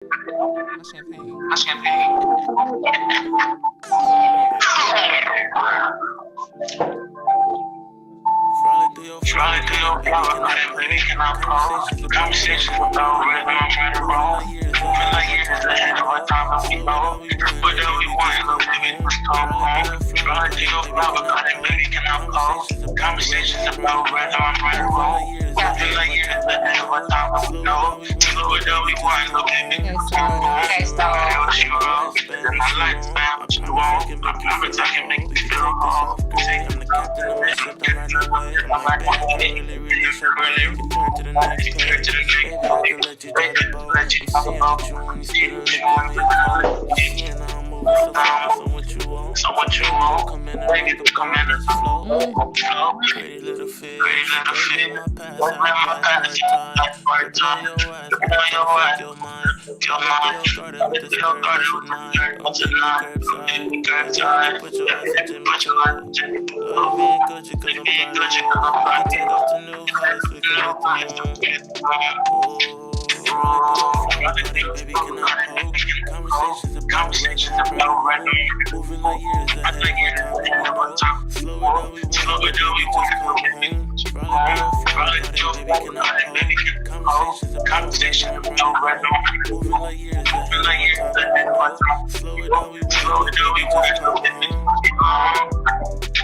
My champagne. My champagne. Trying to your block, baby, can I pause? Conversations about rhythm, I'm trying to roll. Moving like years ahead of our time, I feel low. But then we want to baby, let's come home. Trying to your block, baby, can I pause? Conversations about rhythm, I'm trying to roll. Moving like years ahead of our time, I feel low. But then we want to baby, Okay, let's so come home. Okay, so what you want? My life span, what you want? I'm protecting, make me feel wrong. Take the captain, I'm a shit, don't ride no way. My baby, really shut down, you can turn to the next page. Baby, I can let you drive the boat. I'm seeing what you want, you spit on the gun, your coat. You seeing how I'm moving so fast, so what you want? So what you want? Come in and rock the boat, let you flow. Pretty little fish, baby, in my past, I like part time. Prepare your eyes, we can fuck your mind. With your garden, with the skirt, what's your nine? I'm in the curbside. Put your ass in Jimmy Choo. Love ain't Gucci cause I'm proud. We can take off to new heights, we can hit the moon. Oh, really good from the baby, can I hold? Conversations about random. Moving like years ahead of our time. Slow it down, we want to come home. Probably do baby, can I hold? Conversations about random. Moving like years ahead of our time. Slow it down, we want to come home.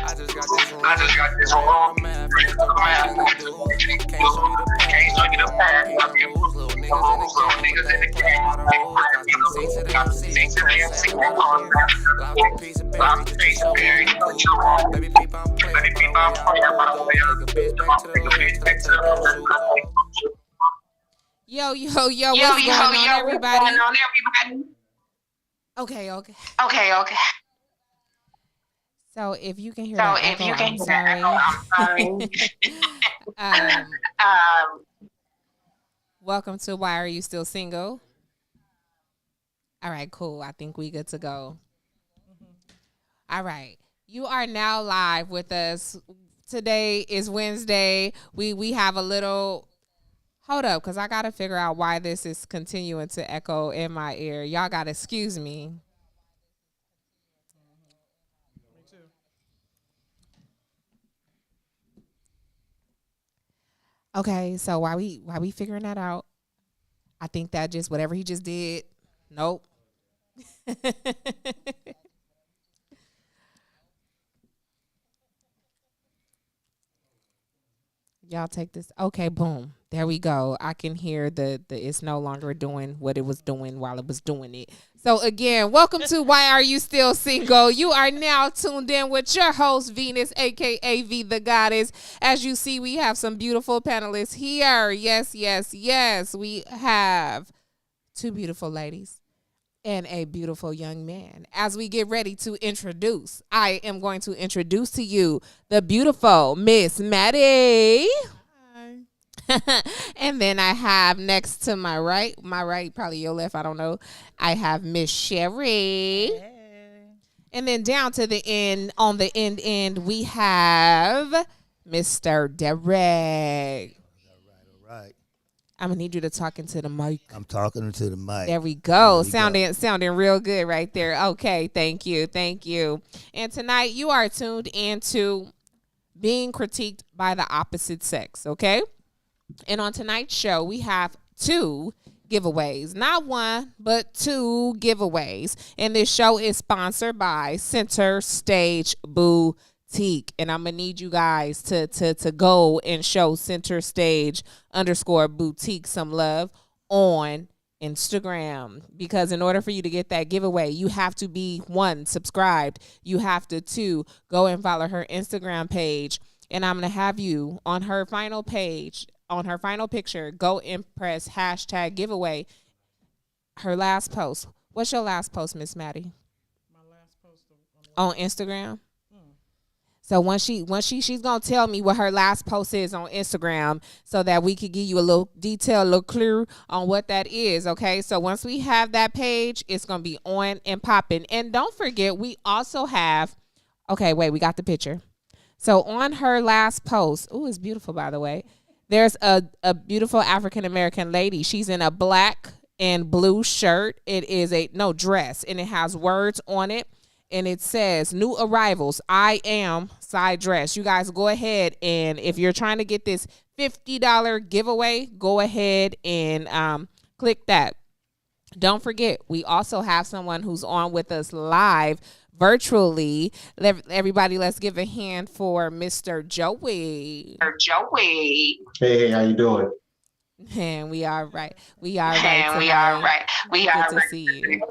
I just got this wrong. Can't show you the path. Little niggas in the game. Got some things to them, sing that on that. Lots of piece of berry. Baby, people, I'm playing about the way I take a bitch back to the Yo, what's going on, everybody? Okay. Okay. So if you can hear So that if echo, you can I'm hear that echo, sorry. I'm sorry. Welcome to Why Are You Still Single? All right, cool. I think we good to go. All right. You are now live with us. Today is Wednesday. We have a little hold up, because I gotta figure out why this is continuing to echo in my ear. Y'all gotta excuse me. Okay, so why we figuring that out? I think that just whatever he just did. Nope. Y'all take this. Okay, boom. There we go. I can hear the it's no longer doing what it was doing while it was doing it. So again, welcome to Why Are You Still Single? You are now tuned in with your host, Venus, aka V the Goddess. As you see, we have some beautiful panelists here. Yes. We have two beautiful ladies and a beautiful young man. As we get ready to introduce, I am going to introduce to you the beautiful Miss Mattie. And then I have next to my right, probably your left, I don't know. I have Miss Sherrie. Hey. And then down to the end, on the end, we have Mr. Derrick. All right. I'm gonna need you to talk into the mic. I'm talking into the mic. There we go. Sounding real good right there. Okay, thank you. And tonight you are tuned into being critiqued by the opposite sex, okay? And on tonight's show, we have two giveaways. Not one, but two giveaways. And this show is sponsored by Center Stage Boutique. And I'm going to need you guys to go and show Center Stage _boutique some love on Instagram, because in order for you to get that giveaway, you have to be, one, subscribed. You have to, two, go and follow her Instagram page. And I'm going to have you on her final page, on her final picture, go and press #giveaway. Her last post. What's your last post, Miss Mattie? My last post on Instagram. So once she's gonna tell me what her last post is on Instagram, so that we could give you a little detail, a little clue on what that is. Okay. So once we have that page, it's gonna be on and popping. And don't forget, we also have. Okay, wait, we got the picture. So on her last post, ooh, it's beautiful, by the way. There's a beautiful African American lady. She's in a black and blue shirt. It is a dress, and it has words on it, and it says new arrivals, I am side dress. You guys go ahead, and if you're trying to get this $50 giveaway, go ahead and click that. Don't forget, we also have someone who's on with us live virtually. Everybody, let's give a hand for Mr. Joey. Hey, how you doing? And we are right. We are right. Good to see you.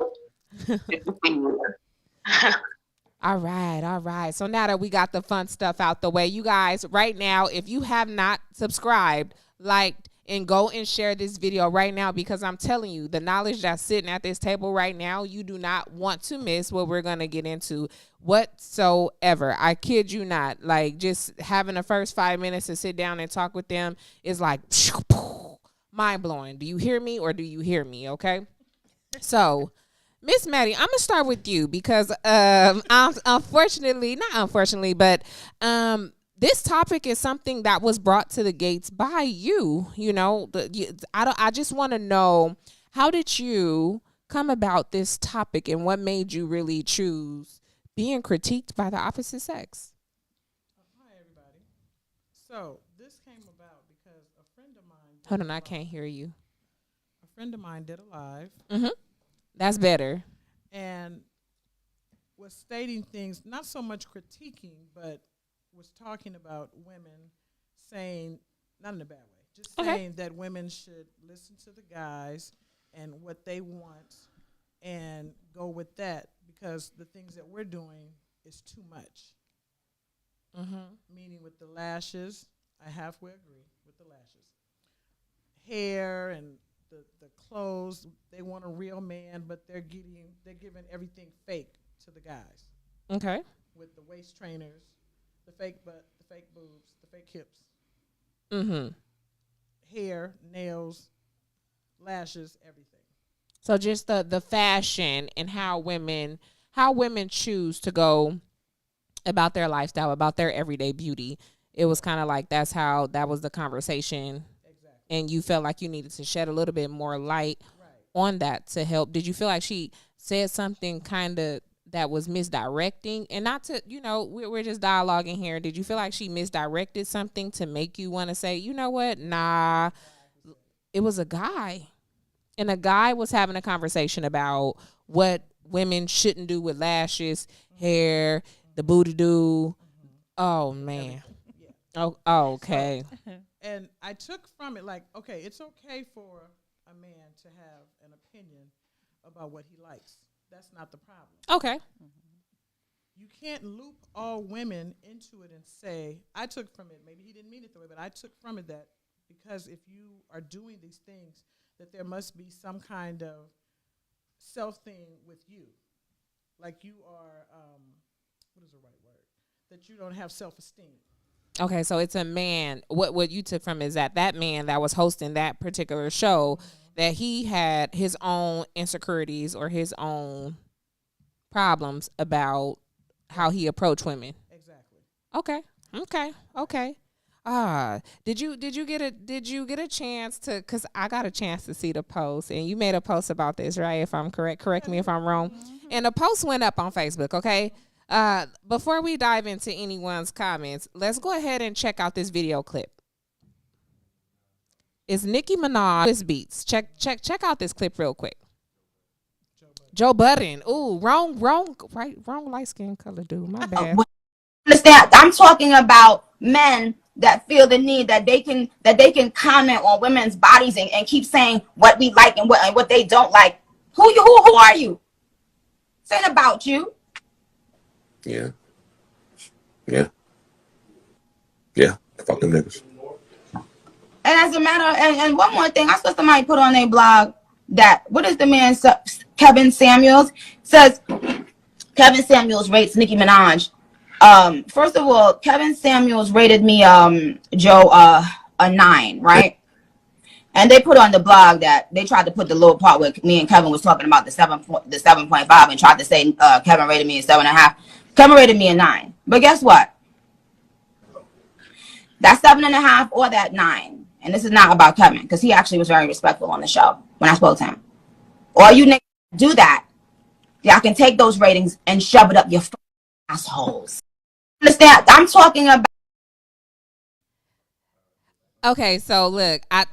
All right. So now that we got the fun stuff out the way, you guys, right now, if you have not subscribed, liked, and go and share this video right now, because I'm telling you, the knowledge that's sitting at this table right now, you do not want to miss what we're going to get into whatsoever. I kid you not. Like, just having the first 5 minutes to sit down and talk with them is like mind-blowing. Do you hear me, or do you hear me? Okay. So, Miss Mattie, I'm going to start with you because unfortunately, this topic is something that was brought to the gates by you. You know, I just want to know, how did you come about this topic, and what made you really choose being critiqued by the opposite sex? Hi, everybody. So this came about because a friend of mine. Hold on, I can't hear you. A friend of mine did a live. Mm-hmm. That's better. And was stating things, not so much critiquing, but was talking about women, saying, not in a bad way, just saying that women should listen to the guys and what they want and go with that, because the things that we're doing is too much. Meaning with the lashes, I halfway agree with the lashes. Hair and the clothes, they want a real man, but they're giving everything fake to the guys. Okay. With the waist trainers, the fake butt, the fake boobs, the fake hips. Hair, nails, lashes, everything. So just the fashion and how women choose to go about their lifestyle, about their everyday beauty. It was kind of like that was the conversation. And you felt like you needed to shed a little bit more light on that to help. Did you feel like she said something kind of that was misdirecting? And not to, we're just dialoguing here. Did you feel like she misdirected something to make you want to say, you know what? Nah, it was a guy. And a guy was having a conversation about what women shouldn't do with lashes, hair, the booty do. Oh, man. Oh, okay. And I took from it like, okay, it's okay for a man to have an opinion about what he likes. That's not the problem. Okay. You can't loop all women into it and say, I took from it, maybe he didn't mean it that way, but I took from it that because if you are doing these things, that there must be some kind of self-thing with you. Like you are, what is the right word? That you don't have self-esteem. Okay, so it's a man. What you took from is that man that was hosting that particular show, that he had his own insecurities or his own problems about how he approached women. Exactly. Okay. Did you get a chance to? Because I got a chance to see the post, and you made a post about this, right? If I'm correct, correct me if I'm wrong. And the post went up on Facebook. Okay. Before we dive into anyone's comments, let's go ahead and check out this video clip. It's Nicki Minaj beats. Check out this clip real quick. Joe Budden. Ooh, wrong light skin color dude. My bad. Understand? I'm talking about men that feel the need that they can comment on women's bodies and keep saying what we like and what they don't like. Who are you? It's ain't about you. Yeah. Fuck them niggas. And as a matter, and one more thing, I saw somebody put on their blog that, what is the man, Kevin Samuels, says Kevin Samuels rates Nicki Minaj. First of all, Kevin Samuels rated me, Joe, a 9, right? And they put on the blog that they tried to put the little part where me and Kevin was talking about the 7.5 and tried to say Kevin rated me a 7.5. Kevin rated me a 9. But guess what? That 7.5 or that 9. And this is not about Kevin, because he actually was very respectful on the show when I spoke to him. All you niggas do that. Y'all can take those ratings and shove it up your assholes. Understand? I'm talking about. Okay, so look, I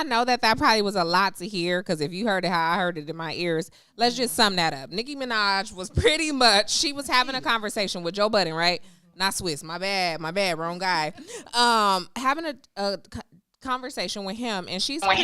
know that probably was a lot to hear, because if you heard it how I heard it in my ears, let's just sum that up. Nicki Minaj was pretty much, she was having a conversation with Joe Budden, right? Not Swiss, my bad, wrong guy. Having a conversation with him, and she's pretty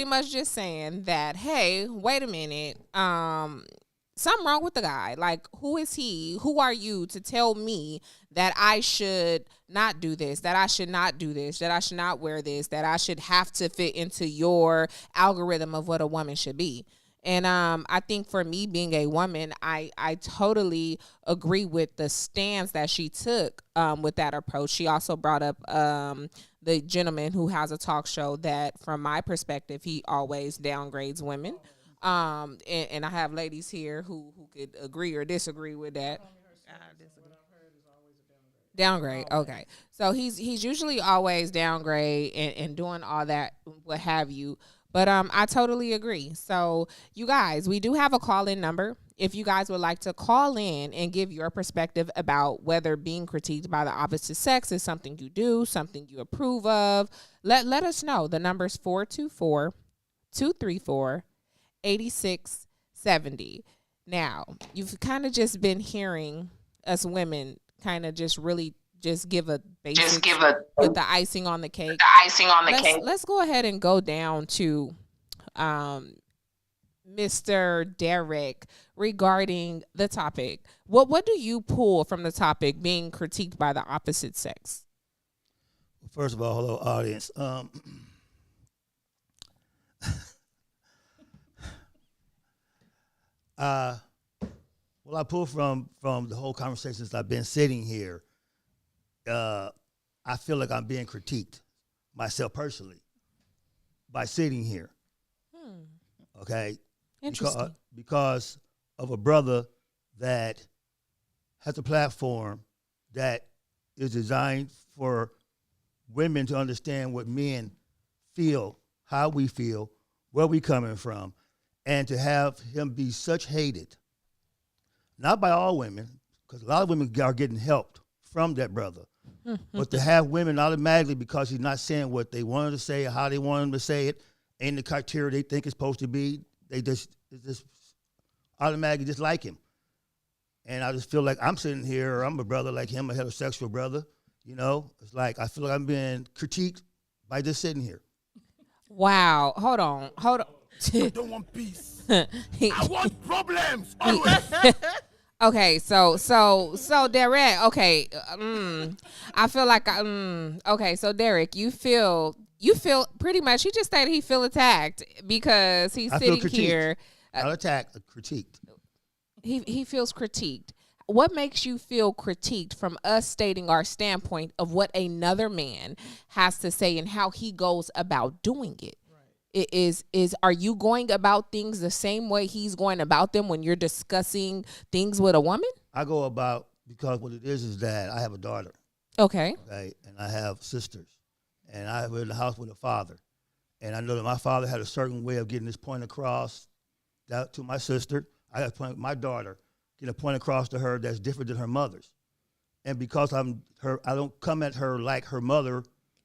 much just saying that, hey, wait a minute, something wrong with the guy. Like, who is he? Who are you to tell me that I should not do this, that I should not do this, that I should not wear this, that I should have to fit into your algorithm of what a woman should be? And I think for me, being a woman, I totally agree with the stance that she took with that approach. She also brought up the gentleman who has a talk show that, from my perspective, he always downgrades women. And I have ladies here who could agree or disagree with that. Downgrade. Okay. So he's usually always downgrade and doing all that, what have you. But I totally agree. So you guys, we do have a call-in number. If you guys would like to call in and give your perspective about whether being critiqued by the opposite sex is something you do, something you approve of, let us know. The number's 424-234-8670. Now, you've kind of just been hearing us women kind of just really just give a basic, put the icing on the cake. Let's go ahead and go down to Mr. Derrick regarding the topic. What do you pull from the topic, being critiqued by the opposite sex? First of all, hello, audience. Well, I pull from the whole conversation since I've been sitting here. I feel like I'm being critiqued myself personally by sitting here. Okay? Interesting. Because of a brother that has a platform that is designed for women to understand what men feel, how we feel, where we coming from, and to have him be such hated, not by all women, because a lot of women are getting helped from that brother, but to have women automatically, because he's not saying what they wanted to say or how they want him to say it, ain't the criteria they think it's supposed to be, they just automatically dislike him. And I just feel like I'm sitting here, I'm a brother like him, a heterosexual brother, you know? It's like I feel like I'm being critiqued by just sitting here. Wow. Hold on. I don't want peace. I want problems. Okay, so Derrick, okay, I feel like okay, so Derrick, you feel pretty much, he just stated he feel attacked because he's sitting here. Not attacked, critiqued. He feels critiqued. What makes you feel critiqued from us stating our standpoint of what another man has to say and how he goes about doing it? Are you going about things the same way he's going about them when you're discussing things with a woman? I go about, because what it is that I have a daughter. Okay. And I have sisters. And I live in the house with a father. And I know that my father had a certain way of getting this point across to my sister. I have my daughter, get a point across to her that's different than her mother's. And because I don't come at her like her mother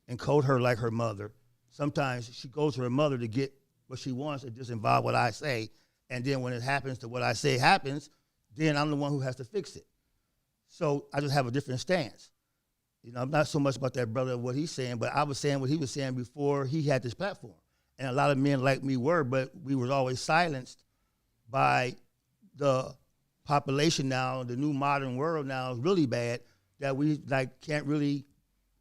and code her like her mother. Sometimes she goes to her mother to get what she wants and just involve what I say. And then when it happens to what I say happens, then I'm the one who has to fix it. So I just have a different stance. You know, I'm not so much about that brother and what he's saying, but I was saying what he was saying before he had this platform. And a lot of men like me were, but we were always silenced by the population now. The new modern world now is really bad, that we can't really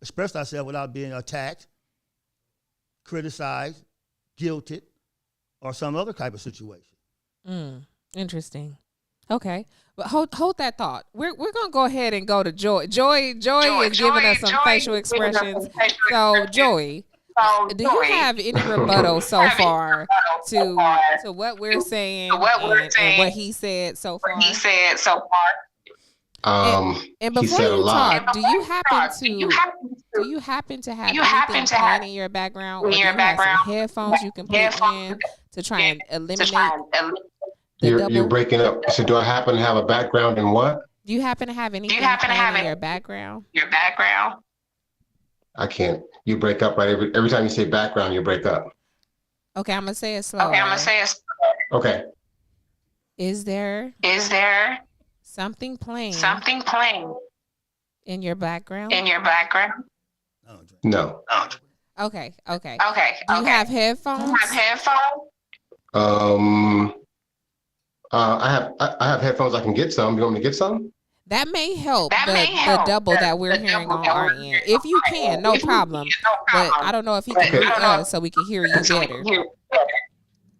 express ourselves without being attacked, criticized, guilted, or some other type of situation. Interesting. Okay, but hold that thought. We're gonna go ahead and go to Joy. Joy is giving us some facial expressions. So Joy, do you have any rebuttal so far to what we're saying and what he said so far? And He before said a you lot. talk, do you happen to have anything playing in your background, or do you have some headphones you can put in to try and eliminate the You're double? breaking up. So do I happen to have a background in what? Do you happen to have anything playing in your background? I can't. You break up right every time you say background. You break up. Okay, I'm gonna say it slower. Okay. Is there something playing in your background? No. Okay. Do you have headphones? I have headphones. I can get some. You want me to get some? That may help the double that we're hearing on our end. If you can, no problem. But I don't know if he can mute us so we can hear you better.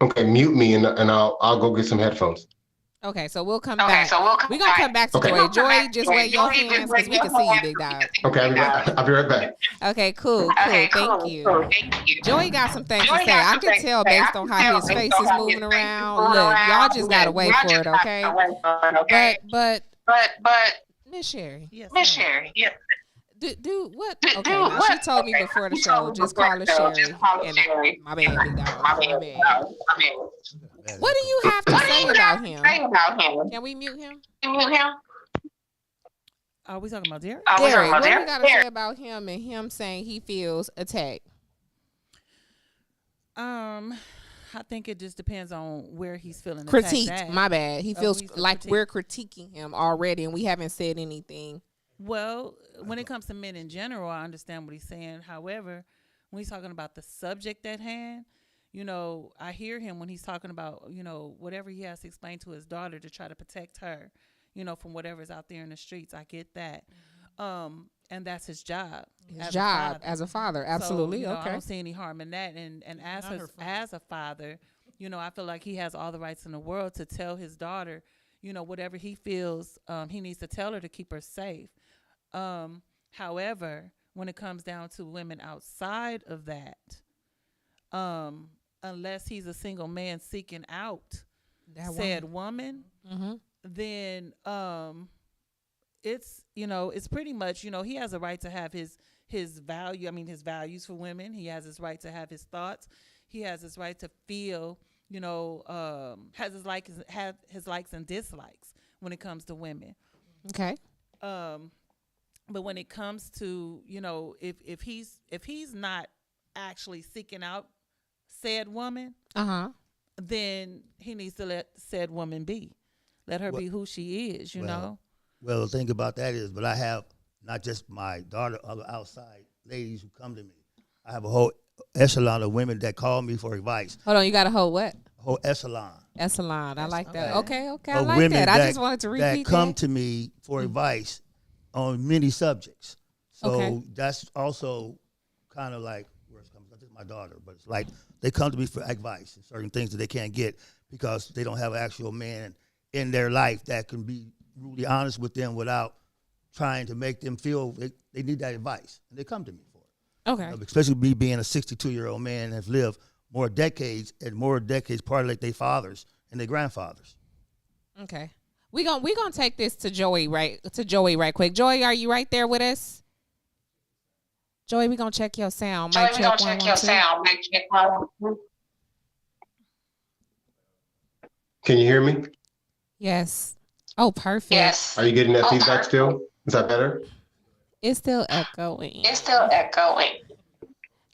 Okay, mute me and I'll go get some headphones. Okay, so we'll come back. We're going to come back to Joy. Joy, just wave your hands because we can see you, big dog. Okay, I'll be right back. Okay, cool. Thank you. Joy got some things to say. I can tell based on how his face is moving around. Look, y'all just got to wait for it, okay? But Miss Sherrie. Yes, Do what? Okay, now she told me before the show, just call her Sherrie. And my bad, big dog. My bad. What do you have to say about him? Can we mute him? Are we talking about Derrick? Derrick, what do you got to say about him and him saying he feels attacked? I think it just depends on where he's feeling Critiqued. attacked. My bad. He feels like we're critiqued. critiquing him already, and we haven't said anything. Well, when it comes to men in general, I understand what he's saying. However, when he's talking about the subject at hand, I hear him when he's talking about, whatever he has to explain to his daughter to try to protect her, from whatever's out there in the streets. I get that. And that's his job. As a father. Absolutely. So, okay. I don't see any harm in that. And as a father, I feel like he has all the rights in the world to tell his daughter, whatever he feels he needs to tell her to keep her safe. However, when it comes down to women outside of that, unless he's a single man seeking out said woman, then it's pretty much, he has a right to have his his values for women. He has his right to have his thoughts. He has his right to feel, has his likes and dislikes when it comes to women. Okay. But when it comes to, if he's not actually seeking out said woman, then he needs to let said woman be. Let her be who she is, you know. Well, the thing about that is, but I have not just my daughter, other outside ladies who come to me. I have a whole echelon of women that call me for advice. Hold on, you got a whole what? A whole echelon. I like that. Okay, I Of like women that. I just wanted to repeat that come to me for advice on many subjects. So that's also kind of like where it comes from. This is my daughter, but it's like they come to me for advice and certain things that they can't get because they don't have an actual man in their life that can be really honest with them without trying to make them feel they need that advice. And they come to me for it. Okay. Especially me being a 62-year-old man and have lived more decades part of like their fathers and their grandfathers. Okay. We gonna take this to Joey right quick. Joey, are you right there with us? Joey, we gonna check your sound. Mic check 1 1 2. Can you hear me? Yes. Oh, perfect. Yes. Are you getting that feedback still? Is that better? It's still echoing.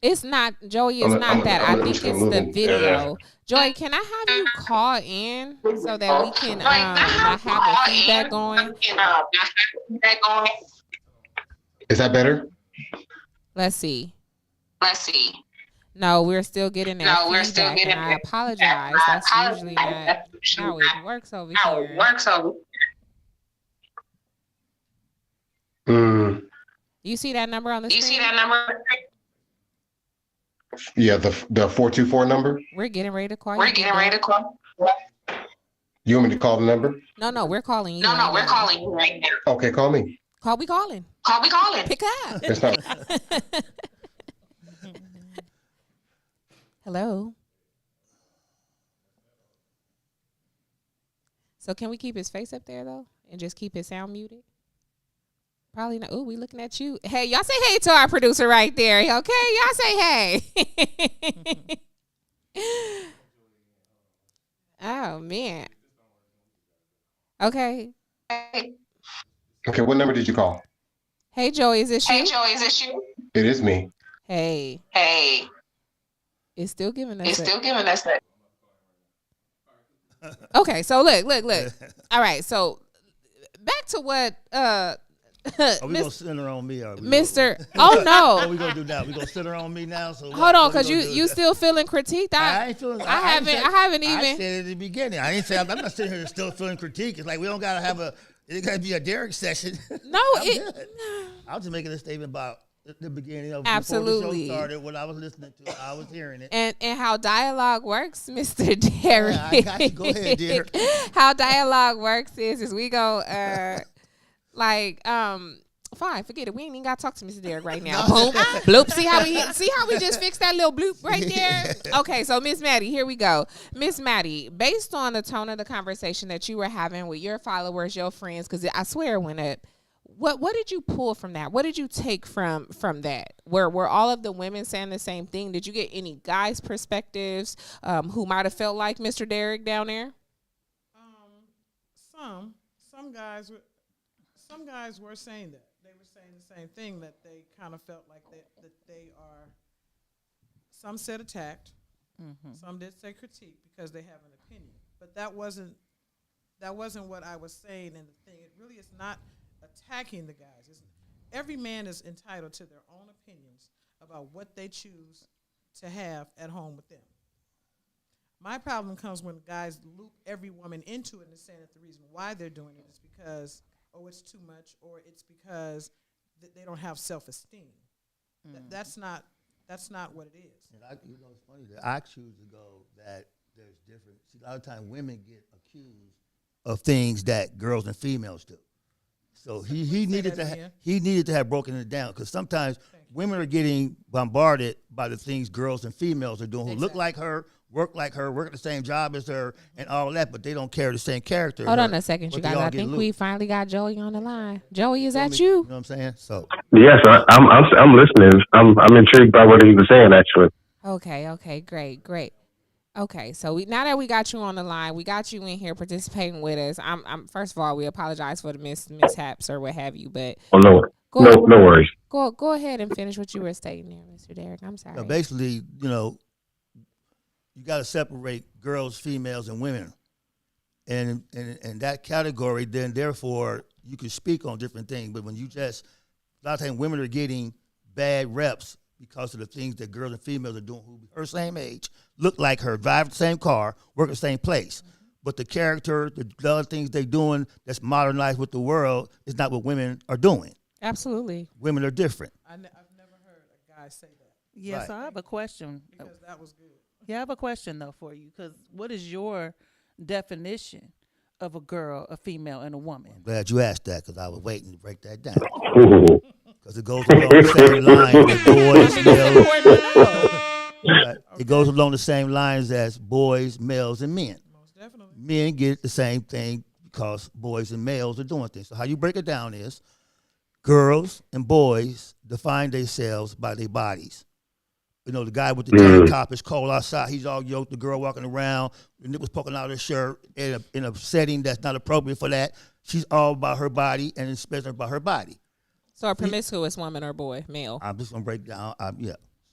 It's not, Joey, it's not that. I think it's the video. Joey, can I have you call in so that we can not have the feedback going? Is that better? Let's see. No, we're still getting that feedback, and I apologize. That's usually not how it works over here. You see that number on the screen? Yeah, the 424 number. We're getting ready to call you. You want me to call the number? No, we're calling you. Right now. Okay, call me. We calling. Pick up. It's not. Hello. So can we keep his face up there though, and just keep his sound muted? Probably not. Ooh, we looking at you. Hey, y'all say hey to our producer right there. Okay, y'all say hey. Oh man. Okay. Okay, what number did you call? Hey Joey, is this you? It is me. Hey. It's still giving us that. Okay, so look. All right, so back to what Are we gonna center on me? Mr. Oh no. What we gonna do now? We gonna center on me now? So hold on, because you still feeling critiqued. I ain't feeling. I haven't even. I said at the beginning. I ain't say I'm not sitting here still feeling critique. It's like we don't gotta have a. It gotta be a Derrick session. No, I was just making a statement about the beginning of absolutely before the show started. What I was listening to, I was hearing it, and how dialogue works, Mr. Derrick. Yeah, I got you. Go ahead, Derrick. How dialogue works is we go fine, forget it. We ain't even gotta talk to Mr. Derrick right now. Boom, bloop. See how we just fixed that little bloop right there? Okay, so Miss Mattie, here we go. Miss Mattie, based on the tone of the conversation that you were having with your followers, your friends, because I swear it went up. What did you pull from that? What did you take from that? Were all of the women saying the same thing? Did you get any guys' perspectives who might have felt like Mr. Derrick down there? Some guys were saying that. They were saying the same thing, that they kind of felt like that they are. Some said attacked. Mm-hmm. Some did say critique because they have an opinion. But that wasn't what I was saying in the thing. It really is not attacking the guys. Every man is entitled to their own opinions about what they choose to have at home with them. My problem comes when guys loop every woman into it and saying that the reason why they're doing it is because, it's too much, or it's because they don't have self-esteem. That's not what it is. And it's funny that I choose to go that there's different. See, a lot of times women get accused of things that girls and females do. So he needed to have broken it down, because sometimes women are getting bombarded by the things girls and females are doing who look like her, work like her, work at the same job as her, and all of that, but they don't carry the same character. Hold on a second, you guys. I think we finally got Joey on the line. Joey, is that you? You know what I'm saying? So yes, I'm listening. I'm intrigued by what he was saying, actually. Okay, great. Okay, so now that we got you on the line, we got you in here participating with us. I'm first of all, we apologize for the mishaps or what have you, but no worries. Go ahead and finish what you were stating there, Mr. Derrick. I'm sorry. Basically, you got to separate girls, females, and women, and that category. Then, therefore, you can speak on different things. But when you a lot of times women are getting bad reps because of the things that girls and females are doing who her same age, look like her, drive the same car, work at the same place. Mm-hmm. But the character, the other things they're doing that's modernized with the world is not what women are doing. Absolutely. Women are different. I've never heard a guy say that. Yes, Right. I have a question. Because that was good. Yeah, I have a question, though, for you. Because what is your definition of a girl, a female, and a woman? I'm glad you asked that, because I was waiting to break that down. Because it goes along the same lines as boys, males. Right. It goes along the same lines as boys, males, and men. Most definitely. Men get the same thing because boys and males are doing things. So how you break it down is girls and boys define themselves by their bodies. The guy with the tank top is cold outside. He's all yoked. The girl walking around, the nipples poking out of her shirt in a setting that's not appropriate for that. She's all about her body and especially about her body. So a promiscuous woman or boy, male. I'm just gonna break down.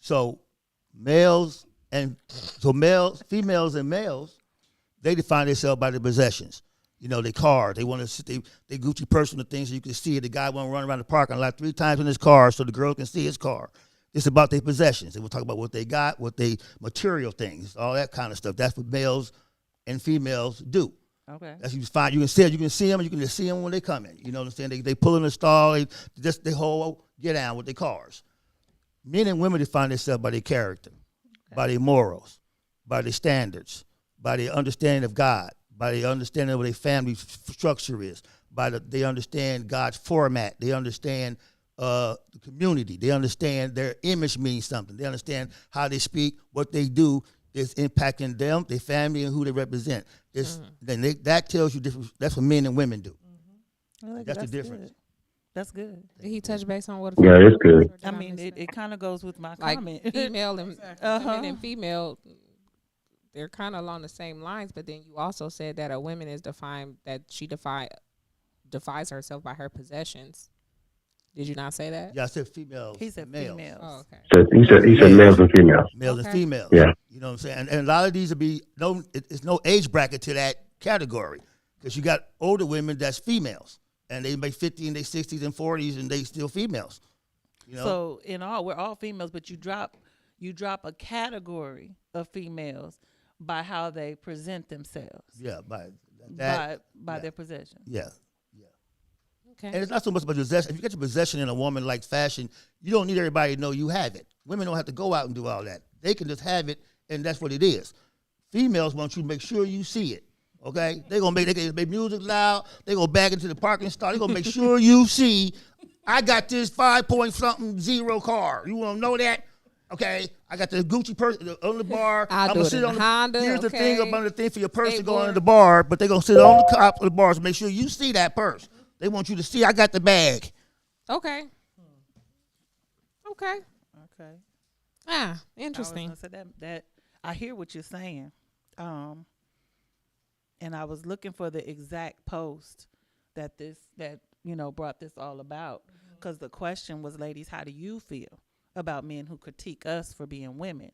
So females and males, they define themselves by their possessions. Their car. They want to sit. They Gucci personal things so you can see it. The guy want to run around the parking lot 3 times in his car so the girl can see his car. It's about their possessions. They will talk about what they got, what they material things, all that kind of stuff. That's what males and females do. Okay. That's you find. You can see them. You can just see them when they come in. You know what I'm saying? They pull in the stall. They whole get down with their cars. Men and women define themselves by their character, by their morals, by their standards, by their understanding of God, by their understanding of what their family structure is, they understand God's format. They understand the community. They understand their image means something. They understand how they speak, what they do is impacting them, their family, and who they represent. That tells you different. That's what men and women do. Mm-hmm. That's the difference. Good. That's good. Did he touch base on what? Yeah, it's good. I mean, it kind of goes with my like comment. female and women and female, they're kind of along the same lines. But then you also said that a woman is defined that she defies herself by her possessions. Did you not say that? Yeah, I said females. He said males. females. Oh, okay. He said males and females. Males and Okay. females. Yeah. You know what I'm saying? And a lot of these will be it's no age bracket to that category because you got older women that's females and they make 50 in their 60s and 40s and they still females. You know? So in all, we're all females, but you drop a category of females by how they present themselves. Yeah, by by their possession. Yeah. Okay. And it's not so much about possession. If you get your possession in a woman like fashion, you don't need everybody to know you have it. Women don't have to go out and do all that. They can just have it, and that's what it is. Females want you to make sure you see it. Okay? They can make music loud. They go back into the parking spot. They're gonna make sure you see. I got this 5.something car. You want to know that? Okay, I got the Gucci purse on the bar. I'll I'm do gonna it sit in on the Honda, Here's the thing okay. about the thing for your purse to go Skateboard. into the bar, but they're gonna sit on the top of the bars to make sure you see that purse. They want you to see I got the bag. Okay. Okay. Okay. Interesting. I was gonna say that I hear what you're saying, and I was looking for the exact post that brought this all about, because the question was, ladies, how do you feel about men who critique us for being women?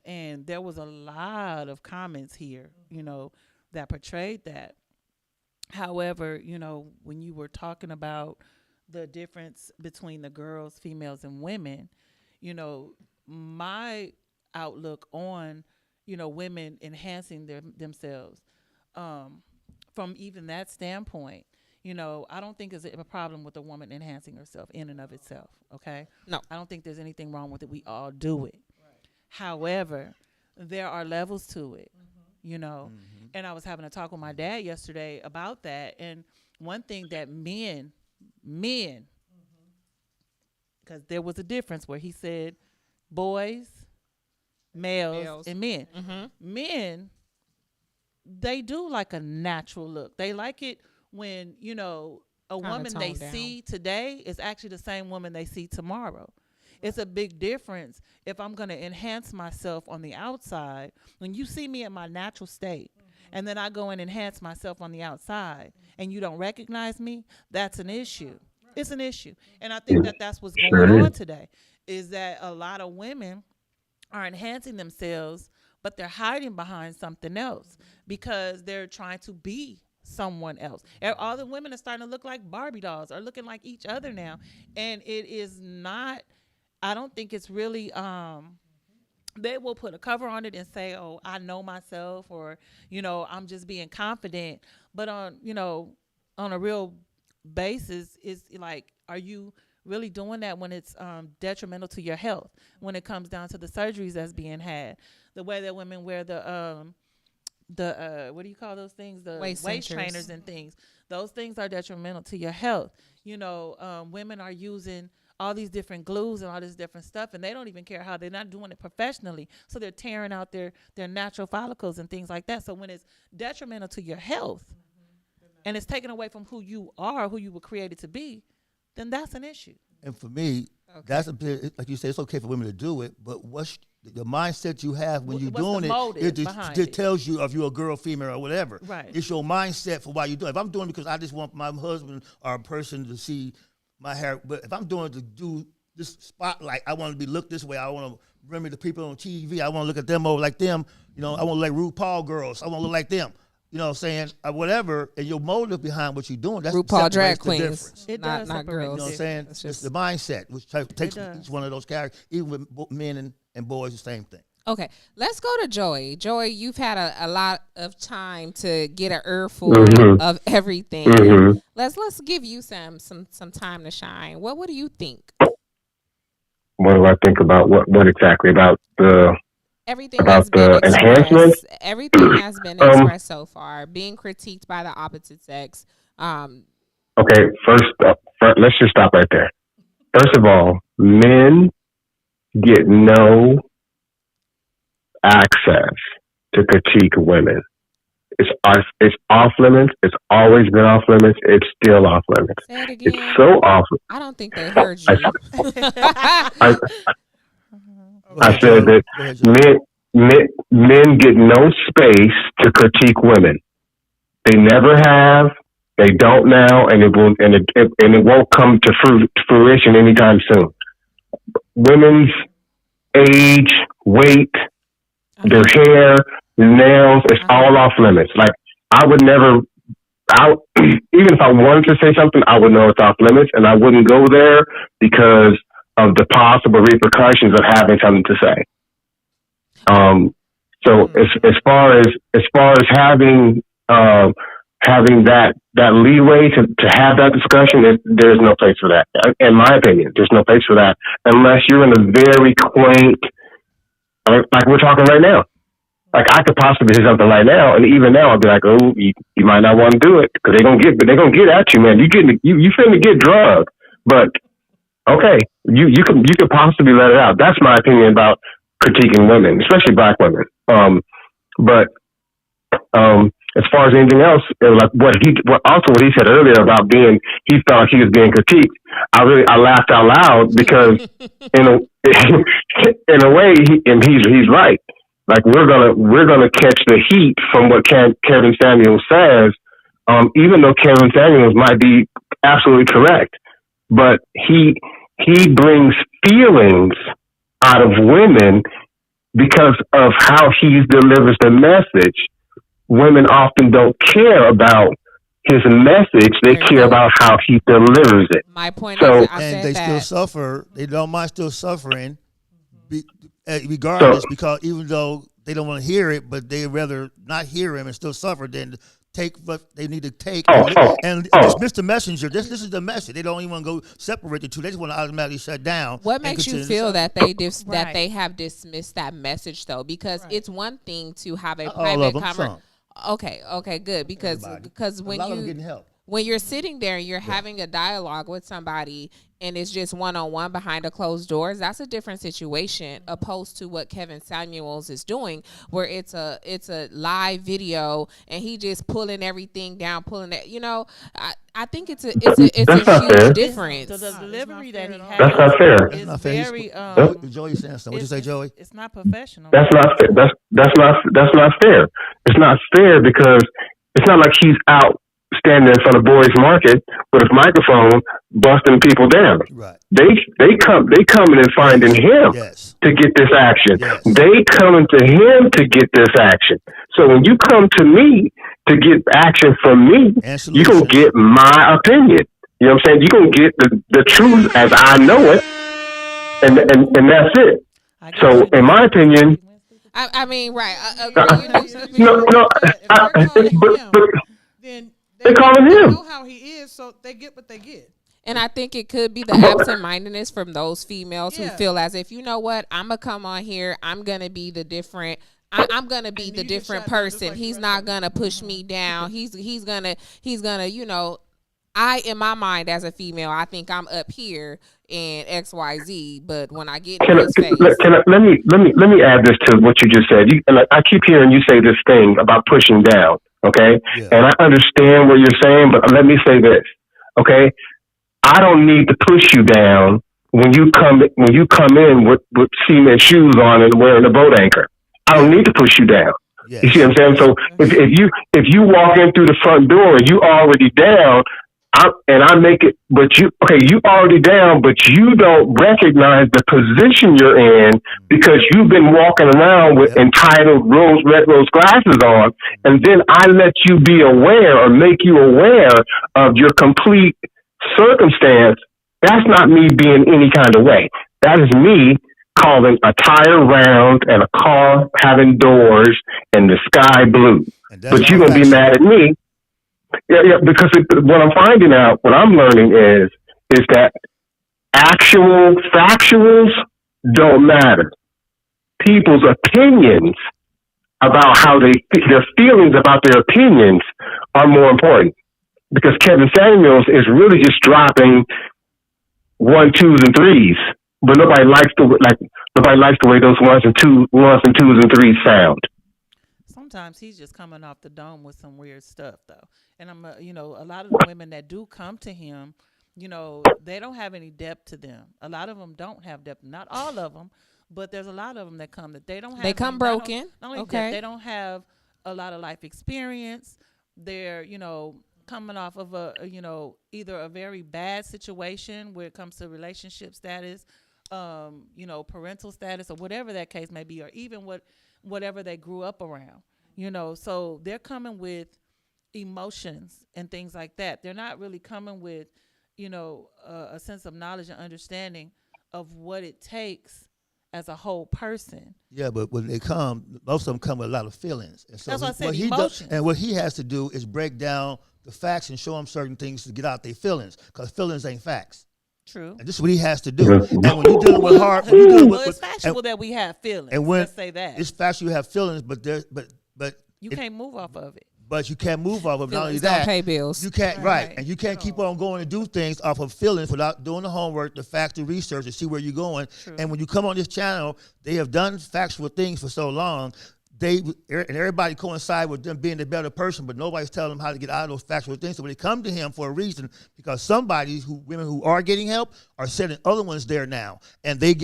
And there was a lot of comments here, that portrayed that. However, when you were talking about the difference between the girls, females, and women, my outlook on, women enhancing themselves, from even that standpoint, I don't think it's a problem with a woman enhancing herself in and of itself. Okay. No. I don't think there's anything wrong with it. We all do it. Right. However, there are levels to it, and I was having a talk with my dad yesterday about that. And one thing that men, because there was a difference where he said boys, males. And men. Mm-hmm. Men, they do like a natural look. They like it when, a woman they see today is actually the same woman they see tomorrow. It's a big difference if I'm going to enhance myself on the outside. When you see me in my natural state, and then I go and enhance myself on the outside, and you don't recognize me, that's an issue. It's an issue. And I think that's what's going on today, is that a lot of women are enhancing themselves, but they're hiding behind something else because they're trying to be someone else. All the women are starting to look like Barbie dolls, or looking like each other now. And it is not, I don't think it's really, they will put a cover on it and say, oh, I know myself, or, I'm just being confident. But on a real basis, is like, are you really doing that when it's detrimental to your health, when it comes down to the surgeries that's being had, the way that women wear the what do you call those things, the waist trainers and things, those things are detrimental to your health. Women are using all these different glues and all this different stuff, and they don't even care how, they're not doing it professionally, so they're tearing out their natural follicles and things like that. So when it's detrimental to your health, and it's taken away from who you are, who you were created to be, then that's an issue. And for me, that's a bit, like you say, it's okay for women to do it, but what's the mindset you have when you're doing it tells you if you're a girl, female, or whatever. Right. It's your mindset for why you're doing it. If I'm doing it because I just want my husband or a person to see my hair, but if I'm doing it to do this spotlight, I want to be looked this way. I want to remember the people on TV. I want to look at them over like them. I want to look like RuPaul girls. I want to look like them. You know what I'm saying? Whatever, and your motive behind what you're doing, that's RuPaul drag the queens. difference. It not does not separate girls. You know what I'm saying? It's the mindset, which takes each one of those characters, even with men and boys, the same thing. Okay, let's go to Joey. Joey, you've had a lot of time to get an earful of everything. Let's give you some time to shine. What do you think? What do I think about what exactly about the? Everything about has been the enhancement? expressed. Everything has been expressed so far. Being critiqued by the opposite sex. Okay, first, let's just stop right there. First of all, men get no access to critique women. It's off limits. It's always been off limits. It's still off limits. Say it again. It's so off. I don't think they heard you. I said that men get no space to critique women. They never have. They don't now, and it won't come to fruition anytime soon. Women's age, weight, their hair, nails, it's all off limits. Like I would never. Even if I wanted to say something, I would know it's off limits, and I wouldn't go there because of the possible repercussions of having something to say. So as far as having that leeway to have that discussion, there's no place for that. In my opinion, there's no place for that unless you're in a very quaint, like we're talking right now. Like I could possibly say something right now, and even now I'll be like, "Oh, you might not want to do it because they're gonna get at you, man. You finna get drugged." But okay, you could possibly let it out. That's my opinion about critiquing women, especially black women. But as far as anything else, like what he said earlier about he felt he was being critiqued. I laughed out loud because in a way, he's right. Like we're gonna catch the heat from what Kevin Samuels says, even though Kevin Samuels might be absolutely correct, but he brings feelings out of women because of how he delivers the message. Women often don't care about his message; they care about how he delivers it. My point is, they still suffer. They don't mind still suffering. Regardless, because even though they don't want to hear it, but they rather not hear him and still suffer than take what they need to take and dismiss the messenger. This is the message. They don't even want to go separate the two. They just want to automatically shut down. What makes you feel that they have dismissed that message though? Because it's one thing to have a private conversation. Okay, good. Because when you're sitting there and you're having a dialogue with somebody and it's just one-on-one behind a closed doors, that's a different situation opposed to what Kevin Samuels is doing, where it's a live video and he just pulling everything down, I think it's a huge difference. The delivery that he has. That's not fair. Is very. Joey's saying something. What you say, Joey? It's not professional. That's not fair. That's not fair. It's not fair because it's not like he's out standing in front of Boys Market with a microphone busting people down. Right. They coming and finding him to get this action. Yes. They coming to him to get this action. So when you come to me to get action from me, you're gonna get my opinion. You know what I'm saying? You're gonna get the truth as I know it, and that's it. So in my opinion, I mean, right? Then they're calling him. They know how he is, so they get what they get. And I think it could be the absent-mindedness from those females who feel as if, you know what, I'm gonna come on here, I'm gonna be the different. I'm gonna be the different person. He's not gonna push me down. He's gonna. I, in my mind, as a female, I think I'm up here in XYZ, but when I get in his face, let me add this to what you just said. I keep hearing you say this thing about pushing down. Okay, and I understand what you're saying, but let me say this. Okay, I don't need to push you down when you come in with cement shoes on and wearing a boat anchor. I don't need to push you down. Yes. You see what I'm saying? So if you walk in through the front door and you already down, I make it, but you already down, but you don't recognize the position you're in because you've been walking around with entitled red rose glasses on, and then I let you be aware or make you aware of your complete circumstance. That's not me being any kind of way. That is me calling a tire round and a car having doors and the sky blue. But you're going to be mad at me. Yeah, because what I'm finding out, what I'm learning is that actual factuals don't matter. People's opinions about how their feelings about their opinions are more important. Because Kevin Samuels is really just dropping 1, 2s, and 3s, but nobody likes the way those 1s and 2s and 3s sound. sometimes he's just coming off the dome with some weird stuff, though. And you know, a lot of the women that do come to him, you know, they don't have any depth to them. A lot of them don't have depth. Not all of them, but there's a lot of them that come that they don't have. They come broken. Not only depth, they don't have a lot of life experience. They're, you know, coming off of a, you know, either a very bad situation where it comes to relationship status, you know, parental status, or whatever that case may be, or even whatever they grew up around, you know. So they're coming with emotions and things like that. They're not really coming with, you know, a sense of knowledge and understanding of what it takes as a whole person. Yeah, but when they come, most of them come with a lot of feelings. And so that's what I said, what emotions. And what he has to do is break down the facts and show them certain things to get out their feelings, because feelings ain't facts. True. And this is what he has to do. And when you're dealing with hard, when you're dealing with, it's factual that we have feelings. And when let's say that it's factual you have feelings, but you can't move off of it. But you can't move off of. Not only Feelings that, don't pay bills. You can't and you can't keep on going and do things off of feelings without doing the homework, the facts, the research, to see where you're going. True. And when you come on this channel, they have done factual things for so long. And everybody coincide with them being the better person, but nobody's telling them how to get out of those factual things. So when they come to him for a reason, because women who are getting help are sending other ones there now, and they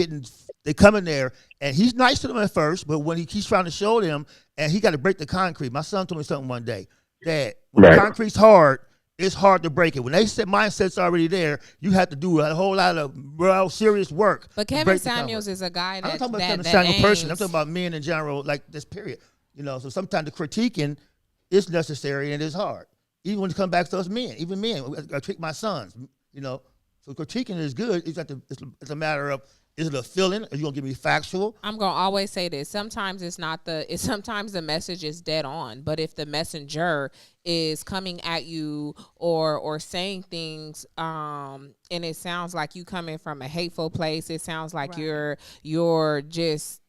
come in there, and he's nice to them at first, but when he's trying to show them, and he got to break the concrete. My son told me something one day, Dad, when the concrete's hard, it's hard to break it. When they said mindset's already there, you have to do a whole lot of real serious work. But Kevin Samuels is a guy that I'm not talking about Kevin Samuels person. I'm talking about men in general, like this period. You know, so sometimes the critiquing is necessary and it's hard. Even when it comes back to us men, even men, I critique my sons. You know, so critiquing is good. It's a matter of, is it a feeling? Are you gonna give me factual? I'm gonna always say this. Sometimes sometimes the message is dead on. But if the messenger is coming at you or saying things, and it sounds like you coming from a hateful place, it sounds like you're just,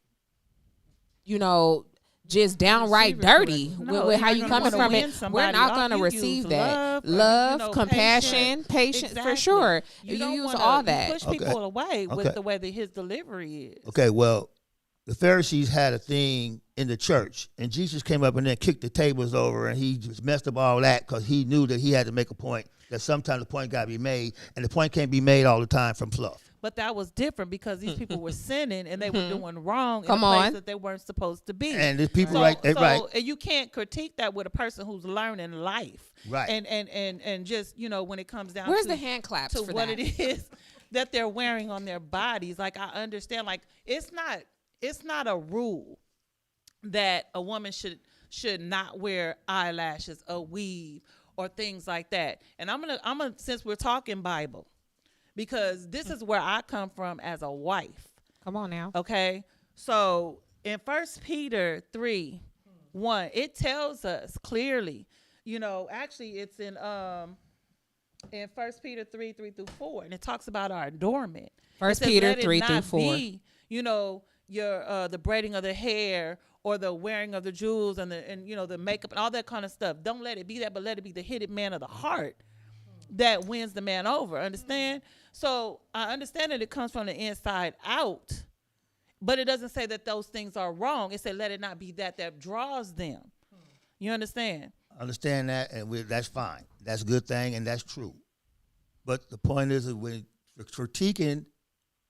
you know, just downright dirty with how you coming from it. We're not going to receive that. Love, compassion, patience, for sure. You use all that. You push people away with the way that his delivery is. Okay, well, the Pharisees had a thing in the church, and Jesus came up and then kicked the tables over, and he just messed up all that because he knew that he had to make a point, that sometimes the point got to be made, and the point can't be made all the time from fluff. But that was different because these people were sinning and they were doing wrong in a place that they weren't supposed to be. And these people and you can't critique that with a person who's learning life. Right. And just, you know, when it comes down to the hand claps to for what that? It is that they're wearing on their bodies. Like, I understand, like, it's not a rule that a woman should not wear eyelashes, a weave, or things like that. And I'm gonna since we're talking Bible, because this is where I come from as a wife. Come on now. Okay. So in 1 Peter 3:1, it tells us clearly, you know, actually it's in 1 Peter 3:3-4, and it talks about our adornment. 1 Peter 3-4. You know, your the braiding of the hair or the wearing of the jewels and you know, the makeup and all that kind of stuff. Don't let it be that, but let it be the hidden man of the heart that wins the man over. Understand? So I understand that it comes from the inside out, but it doesn't say that those things are wrong. It said let it not be that draws them. You understand? I understand that, and that's fine. That's a good thing, and that's true. But the point is that when critiquing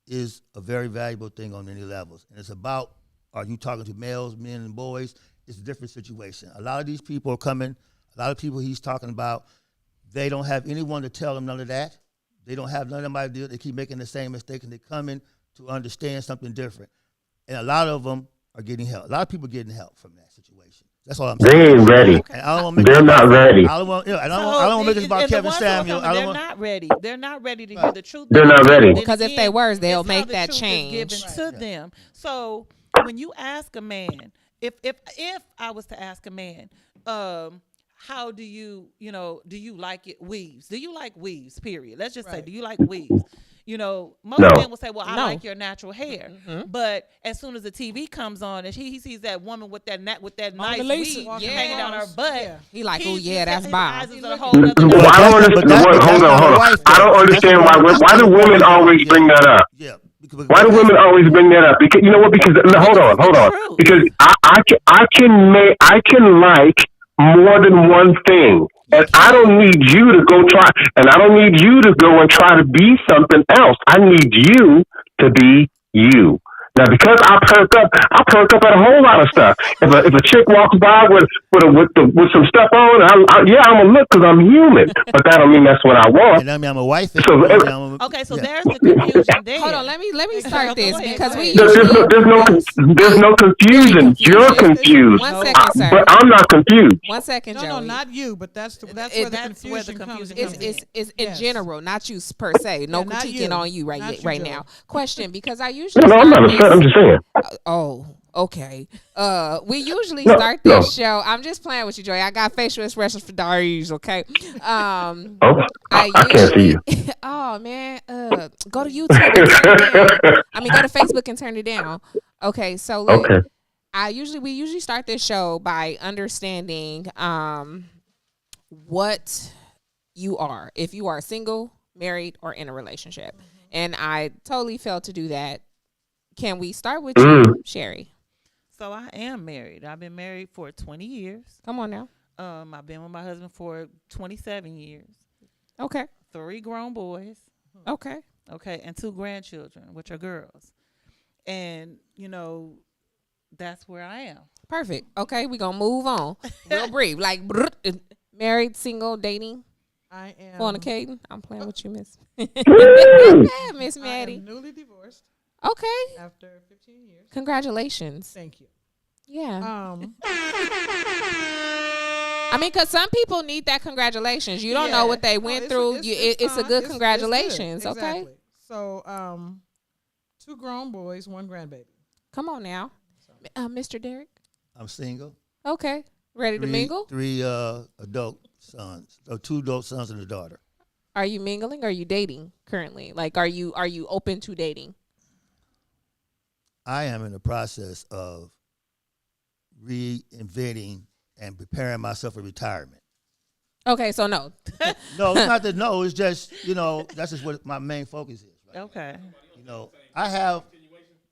is a very valuable thing on many levels, and it's about, are you talking to males, men, and boys? It's a different situation. A lot of these people are coming, a lot of people he's talking about, they don't have anyone to tell them none of that. They don't have none of them idea. They keep making the same mistake, and they're coming to understand something different. And a lot of them are getting help. A lot of people are getting help from that situation. That's all I'm saying. They ain't ready. They're not ready. I don't want to make this about Kevin Samuel. They're not ready. They're not ready to hear the truth. They're not ready. Because if they were, they'll make that change. Given to them. So when you ask a man, if I was to ask a man, how do you like it weaves? Do you like weaves, period? Let's just say, do you like weaves? You know, most men will say, well, I like your natural hair. Mm-hmm. But as soon as the TV comes on and he sees that woman with that nice weave hanging down her butt, he like, oh yeah, that's Bob. Well, I don't understand. Hold on. I don't understand why do women always bring that up? Yeah, Why do women always bring that up? Because you know what? Because hold on. Because I can like more than one thing, and I don't need you to go try, and I don't need you to go and try to be something else. I need you to be you. Now, because I perk up at a whole lot of stuff. If a chick walks by with some stuff on, I'm gonna look because I'm human. But that don't mean that's what I want. And I mean, I'm a wife. So there's the confusion there. Hold on, let me start this because there's no confusion. You're confused. 1 second, sir. But I'm not confused. 1 second, Joey. No, not you, but that's where the confusion comes in. It's in general, not you per se. No critiquing on you right now. Question, because I usually No, I'm not upset. I'm just saying. Oh, okay. We usually start this show. I'm just playing with you, Joey. I got facial expressions for days, okay? I can't see you. Oh man, go to YouTube and turn it down. I mean, go to Facebook and turn it down. Okay, so look, we usually start this show by understanding what you are, if you are single, married, or in a relationship. And I totally failed to do that. Can we start with you, Sherrie? So I am married. I've been married for 20 years. Come on now. I've been with my husband for 27 years. Okay. 3 grown boys. Okay. Okay, and 2 grandchildren, which are girls. And, that's where I am. Perfect. Okay, we're going to move on. Real brief. Like, married, single, dating? I am. Fornicating? I'm playing with you, Miss. Miss Mattie. I am newly divorced. Okay. After 15 years. Congratulations. Thank you. Yeah. I mean, because some people need that congratulations. You don't know what they went through. It's a good congratulations, it's good. okay? Exactly. So, 2 grown boys, 1 grandbaby. Come on now. Mr. Derrick? I'm single. Okay. Ready to mingle? 3 adult sons. So 2 adult sons and a daughter. Are you mingling? Or are you dating currently? Like, are you open to dating? I am in the process of reinventing and preparing myself for retirement. Okay, so no. No, it's not that. No, it's just that's just what my main focus is. Right? Okay. I have.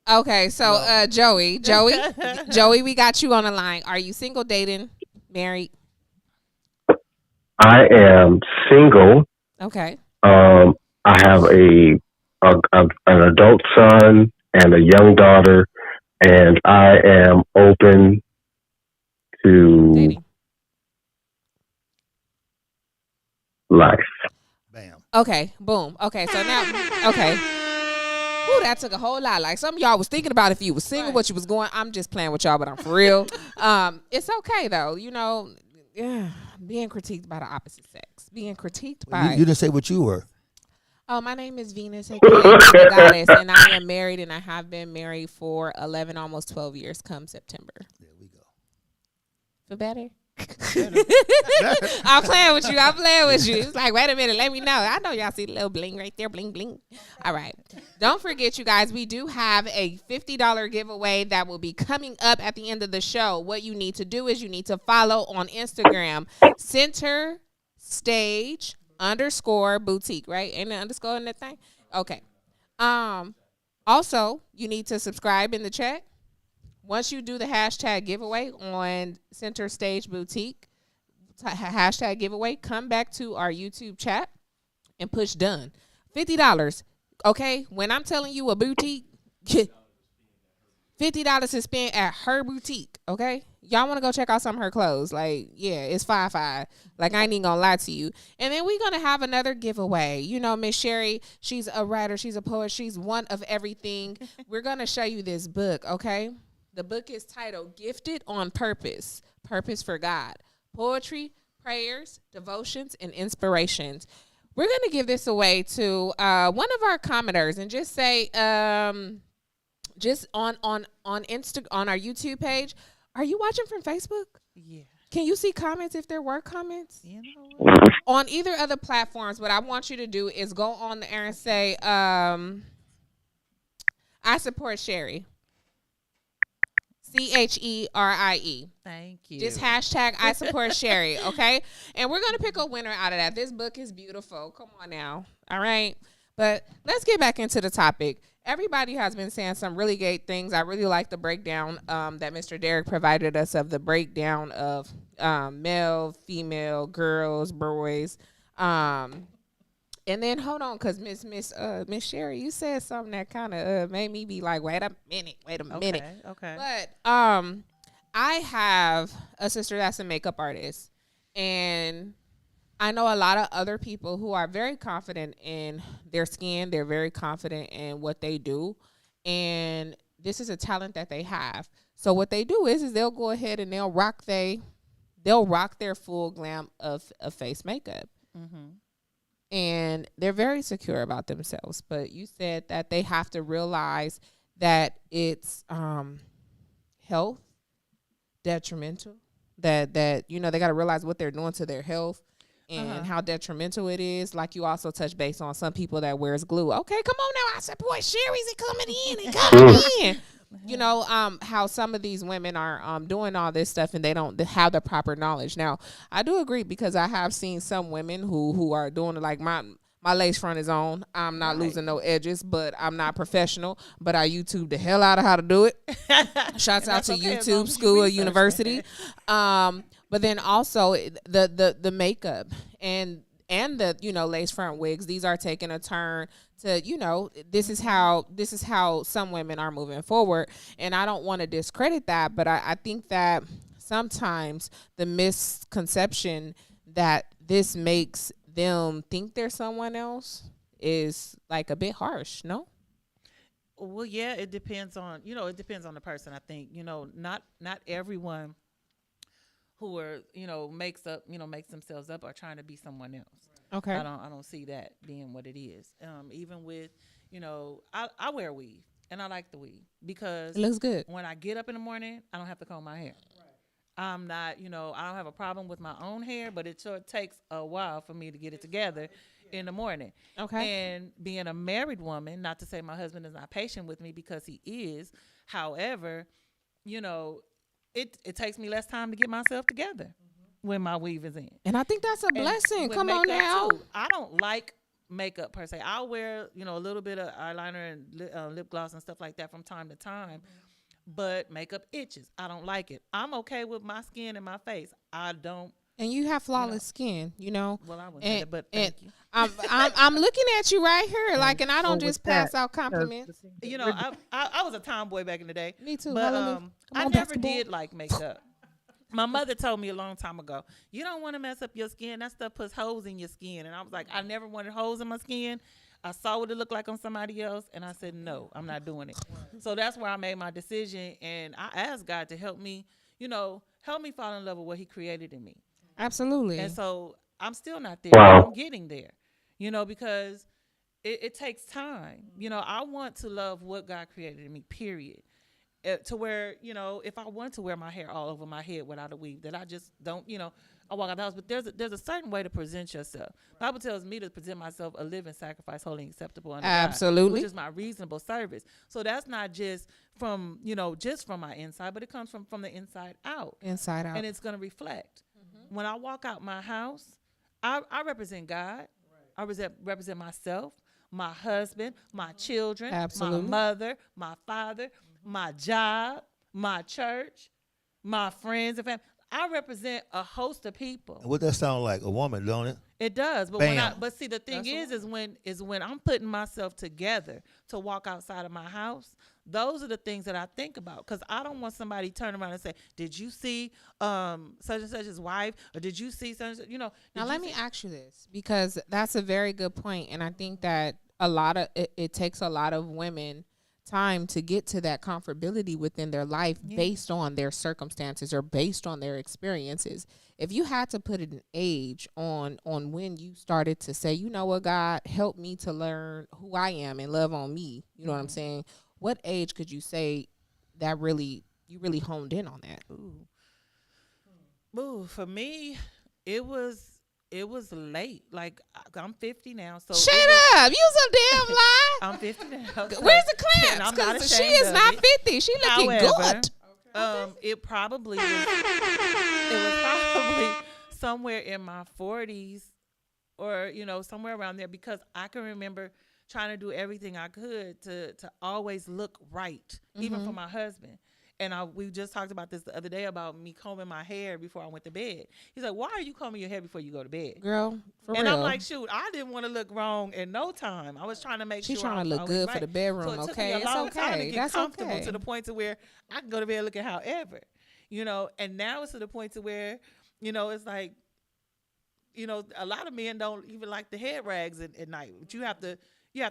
Okay, so Joey, we got you on the line. Are you single, dating, married? I am single. Okay. I have an adult son and a young daughter, and I am open to dating. Life. Bam. Okay, boom. Okay, so now, okay. Ooh, that took a whole lot. Like some of y'all was thinking about if you was single, what you was going. I'm just playing with y'all, but I'm for real. It's okay though, being critiqued by the opposite sex, being critiqued by. You didn't say what you were. Oh, my name is Venus, aka the Goddess, and I am married, and I have been married for 11, almost 12 years. Come September. There we go. Feel better? I'm playing with you. It's like, wait a minute, let me know. I know y'all see the little bling right there, bling bling. All right. Don't forget, you guys, we do have a $50 giveaway that will be coming up at the end of the show. What you need to do is you need to follow on Instagram, Center Stage _ boutique, right? Ain't an underscore in that thing? Okay. Also, you need to subscribe in the chat. Once you do the hashtag giveaway on Center Stage Boutique, hashtag giveaway, come back to our YouTube chat and push done. $50. Okay? When I'm telling you a boutique, $50 to spend at her boutique. Okay? Y'all want to go check out some of her clothes. Like, yeah, it's 5-5. Like, I ain't even going to lie to you. And then we're going to have another giveaway. Miss Sherrie, she's a writer. She's a poet. She's one of everything. We're going to show you this book, okay? The book is titled Gifted on Purpose. Purpose for God. Poetry, prayers, devotions, and inspirations. We're going to give this away to one of our commenters and just say, just on our YouTube page, are you watching from Facebook? Yeah. Can you see comments if there were comments? On either of the platforms, what I want you to do is go on the air and say, I support Sherrie. CHERIE. Thank you. Just hashtag I support Sherrie, okay? And we're going to pick a winner out of that. This book is beautiful. Come on now. All right. But let's get back into the topic. Everybody has been saying some really great things. I really like the breakdown that Mr. Derrick provided us of the breakdown of male, female, girls, boys. And then hold on, because Miss Sherrie, you said something that kind of made me be like, wait a minute. Okay. But I have a sister that's a makeup artist, and I know a lot of other people who are very confident in their skin. They're very confident in what they do, and this is a talent that they have. So what they do is they'll go ahead and they'll rock their full glam of face makeup. Mm-hmm. And they're very secure about themselves. But you said that they have to realize that it's health detrimental. That they got to realize what they're doing to their health and how detrimental it is. Like you also touched base on some people that wears glue. Okay, come on now. I said, boy, Sherrie's coming in. How some of these women are doing all this stuff and they don't have the proper knowledge. Now, I do agree because I have seen some women who are doing it like my lace front is on. I'm not losing no edges, but I'm not professional. But I YouTube the hell out of how to do it. Shouts out to YouTube, school or university. But then also the makeup and the lace front wigs. These are taking a turn to this is how some women are moving forward. And I don't want to discredit that, but I think that sometimes the misconception that this makes them think they're someone else is like a bit harsh, no? Well, yeah, it depends on the person. I think, not everyone who are, makes themselves up are trying to be someone else. Okay. I don't see that being what it is. Even with, I wear a weave and I like the weave because it looks good. When I get up in the morning, I don't have to comb my hair. I'm not, I don't have a problem with my own hair, but it sure takes a while for me to get it together in the morning. Okay. And being a married woman, not to say my husband is not patient with me because he is. However, it takes me less time to get myself together when my weave is in. And I think that's a blessing. Come on now. Too, I don't like makeup per se. I'll wear, a little bit of eyeliner and lip gloss and stuff like that from time to time. But makeup itches. I don't like it. I'm okay with my skin and my face. I don't. And you have flawless skin, Well, I wouldn't say that, but thank you. I'm looking at you right here, like, and I don't just pass out compliments. I was a tomboy back in the day. Me too. But I never did like makeup. My mother told me a long time ago, you don't want to mess up your skin. That stuff puts holes in your skin. And I was like, I never wanted holes in my skin. I saw what it looked like on somebody else, and I said, no, I'm not doing it. So that's where I made my decision, and I asked God to help me, help me fall in love with what he created in me. Absolutely. And so I'm still not there. Wow. I'm getting there, because it takes time. I want to love what God created in me, period. To where, if I want to wear my hair all over my head without a weave, that I just don't, I walk out the house. But there's a certain way to present yourself. The Bible tells me to present myself a living sacrifice, holy and acceptable unto Absolutely. God, which is my reasonable service. So that's not just from, just from my inside, but it comes from the inside out. Inside out. And it's going to reflect. Mm-hmm. When I walk out my house, I represent God. Right. I represent myself, my husband, my children, Absolutely. my mother, my father, my job, my church, my friends and family. I represent a host of people. And what that sound like? A woman, don't it? It does, but Bam. but see, the thing is when I'm putting myself together to walk outside of my house. Those are the things that I think about, because I don't want somebody to turn around and say, "Did you see such and such's wife?" Or "Did you see such?" Now let me ask you this, because that's a very good point, and I think that it takes a lot of women time to get to that comfortability within their life based on their circumstances or based on their experiences. If you had to put an age on when you started to say, you know what, God, help me to learn who I am and love on me, you know what I'm saying? What age could you say that you really honed in on that? Ooh, for me, it was late. Like, I'm 50 now, so shut up! You some damn lie. I'm 50 now. So, where's the clamps? Because she is not 50. She looking good. It was probably somewhere in my 40s, or somewhere around there, because I can remember trying to do everything I could to always look right, even for my husband. And we just talked about this the other day about me combing my hair before I went to bed. He's like, why are you combing your hair before you go to bed? Girl, for and real. I'm like, shoot, I didn't want to look wrong in no time. I was trying to make She's sure trying to look good for the bedroom, so it took okay? me a long it's time okay. to get That's comfortable okay. to the point to where I can go to bed looking however, you know. And now it's to the point to where, you know, it's like, you know, a lot of men don't even like the head rags at night. But you have to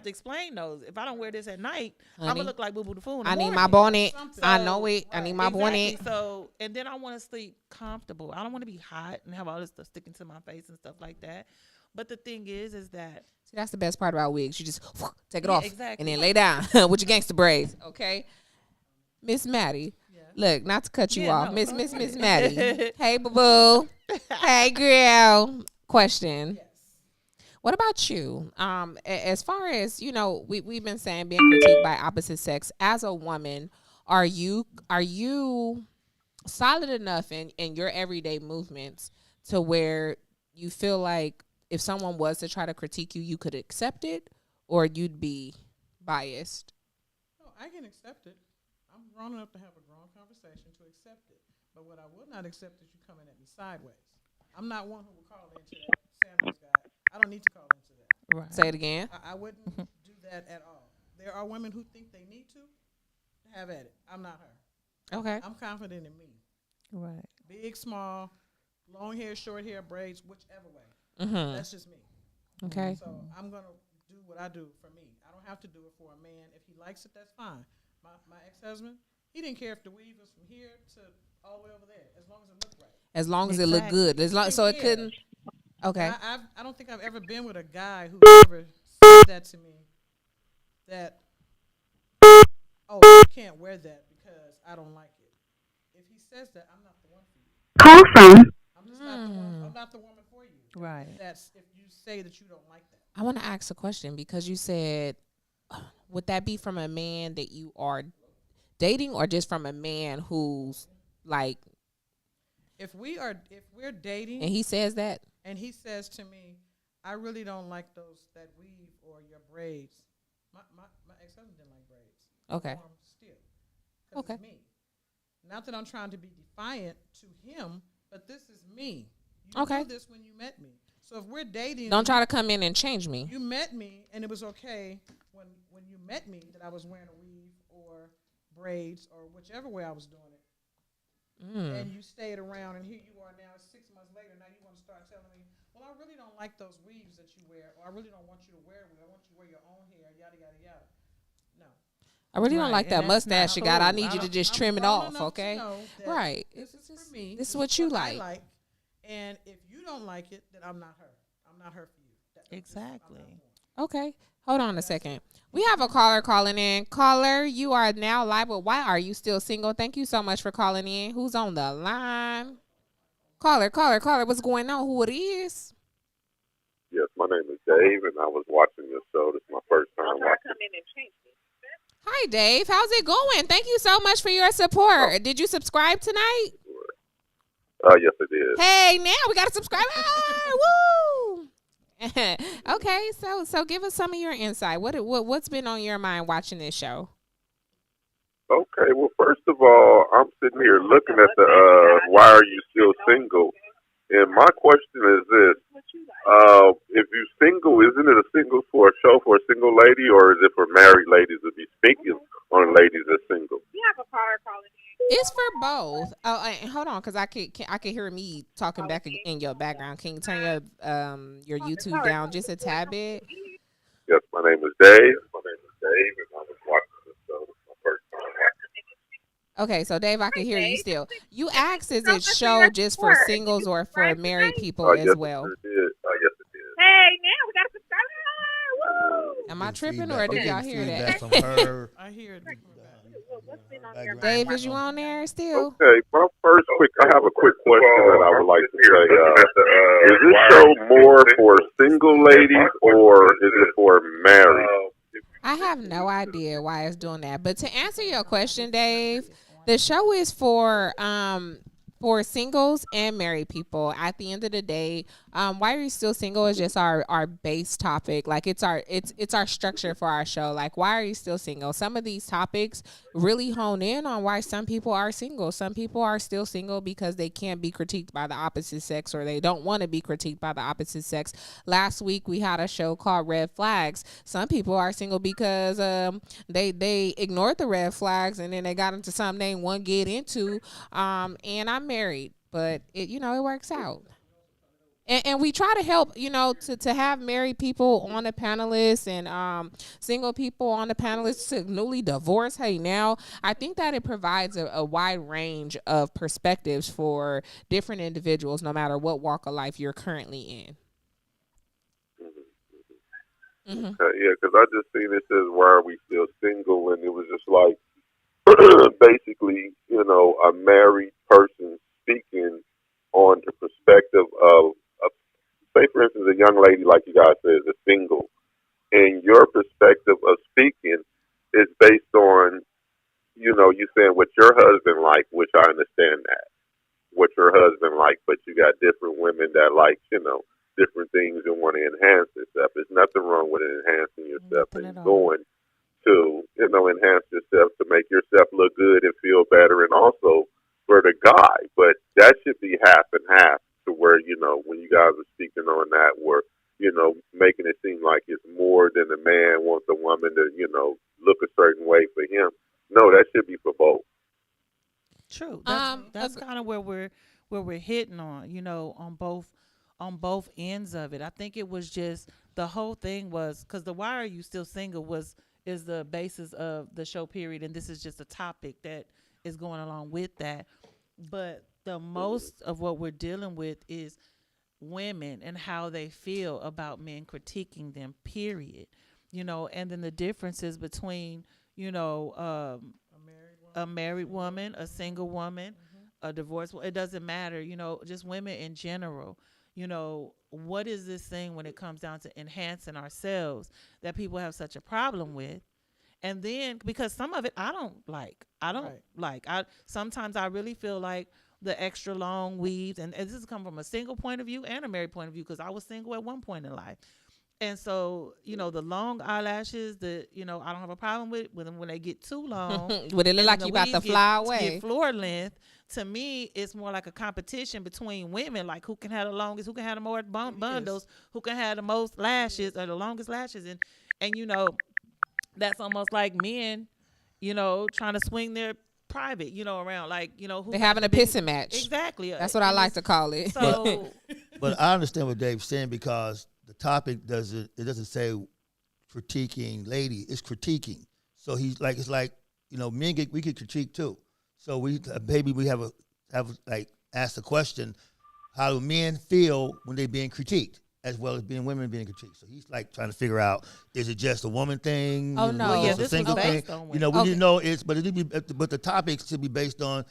explain those. If I don't wear this at night, I'm gonna look like Boo Boo the Fool. I need my bonnet. I know it. I need my bonnet. So, and then I want to sleep comfortable. I don't want to be hot and have all this stuff sticking to my face and stuff like that. But the thing is that see, that's the best part about wigs. You just take it off and then lay down with your gangster braids. Okay, Miss Mattie. Look, not to cut you off, Miss Mattie. Hey, boo boo. Hey, girl. Question. Yes. What about you? As far as, you know, we've been saying being critiqued by opposite sex. As a woman, are you solid enough in your everyday movements to where you feel like if someone was to try to critique you, you could accept it, or you'd be biased? No, I can accept it. I'm grown enough to have a grown conversation to accept it. But what I would not accept is you coming at me sideways. I'm not one who will call into that Samuel's guy. I don't need to call into that. Right. Say it again. I wouldn't do that at all. There are women who think they need to have at it. I'm not her. Okay. I'm confident in me. right. Big, small, long hair, short hair, braids, whichever way. That's just me. Okay. So I'm going to do what I do for me. I don't have to do it for a man. If he likes it, that's fine. My ex-husband, he didn't care if the weave was from here to all the way over there, as long as it looked right. As long as it looked good. As long so it couldn't. Okay. I don't think I've ever been with a guy who ever said that to me. That, oh, you can't wear that because I don't like it. If he says that, I'm not the one for you. Call from. I'm just not the one. I'm not the woman for you. Right. That's if you say that you don't like that. I want to ask a question because you said, would that be from a man that you are dating, or just from a man who's like? If we're dating, and he says that, and he says to me, I really don't like that weave or your braids. My ex-husband didn't like braids. Okay. Still. Okay. It's me. Not that I'm trying to be defiant to him, but this is me. You knew this when you met me. So if we're dating, don't try to come in and change me. You met me, and it was okay when you met me that I was wearing a weave or braids or whichever way I was doing it. And you stayed around, and here you are now 6 months later. Now you want to start telling me, well, I really don't like those weaves that you wear, or I really don't want you to wear a weave. I want you to wear your own hair, yada, yada, yada. No. I really don't like that mustache you got. I need you to just trim it off, okay? Right. This is for me. This is what you like. I like. And if you don't like it, then I'm not her. I'm not her for you. Exactly. Okay. Hold on a second. We have a caller calling in. Caller, you are now live. But why are you still single? Thank you so much for calling in. Who's on the line? Caller. What's going on? Who it is? Yes, my name is Dave, and I was watching your show. This is my first time watching. Hi, Dave. How's it going? Thank you so much for your support. Did you subscribe tonight? Yes, I did. Hey, now we got to subscribe. Woo! Okay, so give us some of your insight. What's been on your mind watching this show? Okay, well, first of all, I'm sitting here looking at the why are you still single? And my question is this: if you're single, isn't it a single for a show for a single lady, or is it for married ladies to be speaking on ladies that's single? We have a caller calling in. It's for both. Oh, and hold on, because I can hear me talking back in your background. Can you turn your YouTube down just a tad bit? Yes, my name is Dave. And I was watching this show. This is my first time watching. Okay, so Dave, I can hear you still. You asked, is it show just for singles or for married people as well? Yes, it did. Hey, now we got to subscribe. Am I tripping, or did y'all hear that? From her. I hear it. Dave, is you on there still? Okay, I have a quick question that I would like to say. Is this show more for single ladies or is it for married? I have no idea why it's doing that. But to answer your question, Dave, the show is for For singles and married people, at the end of the day, why are you still single is just our base topic. Like it's our structure for our show. Like, why are you still single? Some of these topics really hone in on why some people are single. Some people are still single because they can't be critiqued by the opposite sex, or they don't want to be critiqued by the opposite sex. Last week we had a show called Red Flags. Some people are single because they ignored the red flags, and then they got into something they didn't want to get into. And I'm married, but it works out. And we try to help, to have married people on the panelists and single people on the panelists, to newly divorced. Hey, now I think that it provides a wide range of perspectives for different individuals, no matter what walk of life you're currently in. Mm-hmm. Yeah, because I just seen it says, why are we still single? And it was just like, basically, a married person speaking on the perspective of, say, for instance, a young lady, like you guys said, is single, and your perspective of speaking is based on, you saying what your husband like, which I understand that, what your husband like, but you got different women that like, different things and want to enhance themselves. There's nothing wrong with enhancing yourself and going to, enhance yourself to make yourself look good and feel better, and also for the guy. But that should be half and half, to where, when you guys are speaking on that, where, making it seem like it's more than the man wants a woman to, look a certain way for him. No, that should be for both. True. That's kind of where we're hitting on, on both ends of it. I think it was just, the whole thing was, because the why are you still single is the basis of the show, period, and this is just a topic that is going along with that. But the most of what we're dealing with is women and how they feel about men critiquing them, period. And then the differences between, a married woman, a single woman, a divorced woman. It doesn't matter, just women in general. What is this thing when it comes down to enhancing ourselves that people have such a problem with? And then, because some of it I don't like. Sometimes I really feel like the extra long weaves, and this has come from a single point of view and a married point of view, because I was single at one point in life. And so, the long eyelashes, I don't have a problem with when they get too long. Would it look like you about to fly away? Get floor length. To me, it's more like a competition between women, like who can have the longest, who can have the more bundles, who can have the most lashes or the longest lashes. And that's almost like men, trying to swing their private, around, like, who they're having a pissing match. Exactly. That's what I like to call it. So, but I understand what Dave's saying, because the topic doesn't say critiquing lady, it's critiquing. So he's like, it's like, men we get critique too. So we have asked the question, how do men feel when they're being critiqued, as well as women being critiqued? So he's like trying to figure out, is it just a woman thing? Oh no, this a single thing? We didn't know but the topics should be based on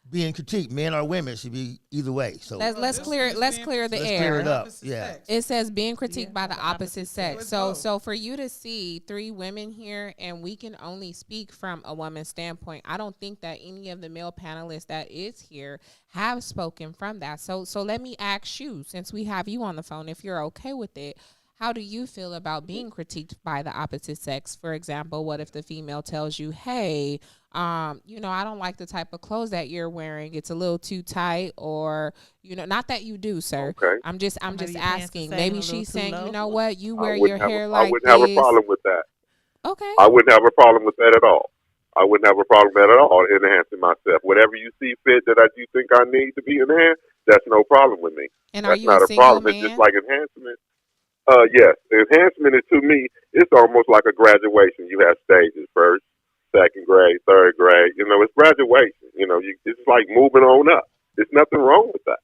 being critiqued. Men or women, should be either way. So let's clear the air. Clear it up. Yeah. It says being critiqued by the opposite sex. So for you to see three women here, and we can only speak from a woman's standpoint, I don't think that any of the male panelists that is here have spoken from that. So let me ask you, since we have you on the phone, if you're okay with it, how do you feel about being critiqued by the opposite sex? For example, what if the female tells you, hey, I don't like the type of clothes that you're wearing. It's a little too tight, or, not that you do, sir. Okay. I'm just asking. Maybe she's saying, you know what, you wear your hair I like wouldn't this. have a problem with that. Okay. I wouldn't have a problem with that at all. I wouldn't have a problem with that at all, enhancing myself. Whatever you see fit that you think I need to be enhanced, that's no problem with me. And that's are you not a single problem. man? It's just like enhancement. Yes, enhancement is, to me, it's almost like a graduation. You have stages: first, second grade, third grade. It's graduation. It's like moving on up. There's nothing wrong with that.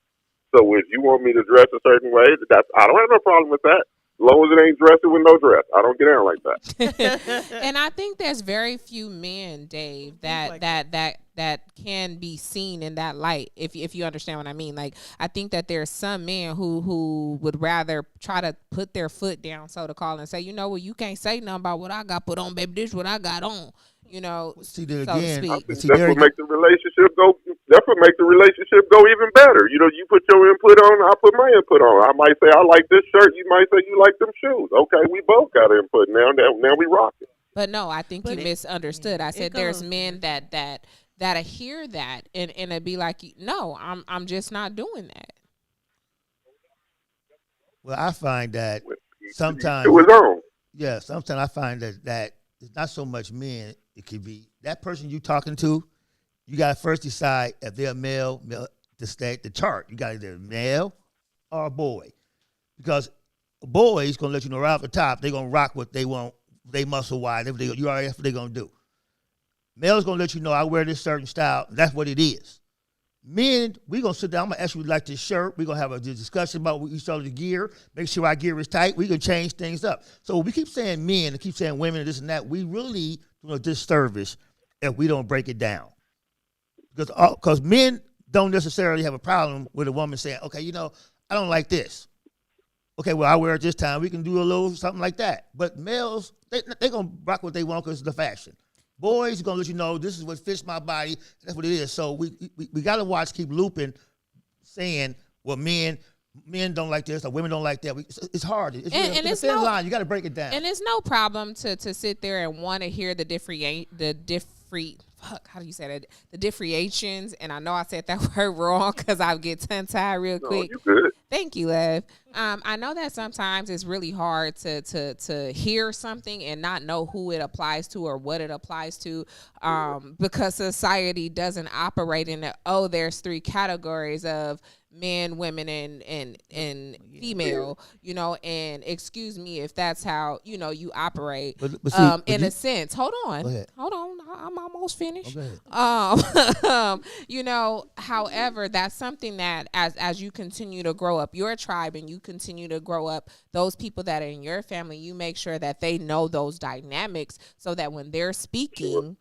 So if you want me to dress a certain way, I don't have no problem with that. As long as it ain't dressing with no dress, I don't get down like that. And I think there's very few men, Dave, that can be seen in that light. If you understand what I mean, like, I think that there's some men who would rather try to put their foot down, so to call, and say, you can't say nothing about what I got put on, baby. This is what I got on. you know, See that so to again. speak. See, That's Derrick, what makes the relationship go. That's what makes the relationship go even better. You know, you put your input on, I put my input on. I might say I like this shirt. You might say you like them shoes. Okay, we both got input now we rocking. But no, I think you misunderstood. I said there's goes- men that hear that and it'd be like, no, I'm just not doing that. well, I find that sometimes, To his own. yeah, sometimes I find that it's not so much men. It could be that person you talking to. You got to first decide if they're male to stay the chart. You got either male or a boy, because a boy is gonna let you know right off the top they're gonna rock what they want, they muscle wise. You already that's what they're gonna do. Male's gonna let you know I wear this certain style. That's what it is. Men, we gonna sit down. I'm gonna ask you like this shirt. We're gonna have a discussion about each other's gear. Make sure our gear is tight. We can change things up. So we keep saying men and keep saying women and this and that. We really do a disservice if we don't break it down. Because men don't necessarily have a problem with a woman saying, okay, you know, I don't like this. Okay, well, I wear it this time. We can do a little something like that. But males, they're going to rock what they want because it's the fashion. Boys are going to let you know this is what fits my body. That's what it is. So we got to watch, keep looping, saying, well, men don't like this or women don't like that. It's hard. It's a thin line. You got to break it down. And it's no problem to sit there and want to hear the differentiations. And I know I said that word wrong because I get tongue-tied real quick. You good. Thank you, Lev. I know that sometimes it's really hard to hear something and not know who it applies to or what it applies to, because society doesn't operate in there's 3 categories of men, women, and female, you know, and excuse me if that's how, you know, you operate. But see, in a sense. Hold on. I'm almost finished. You know, however, that's something that as you continue to grow up your tribe and you continue to grow up those people that are in your family, you make sure that they know those dynamics so that when they're speaking,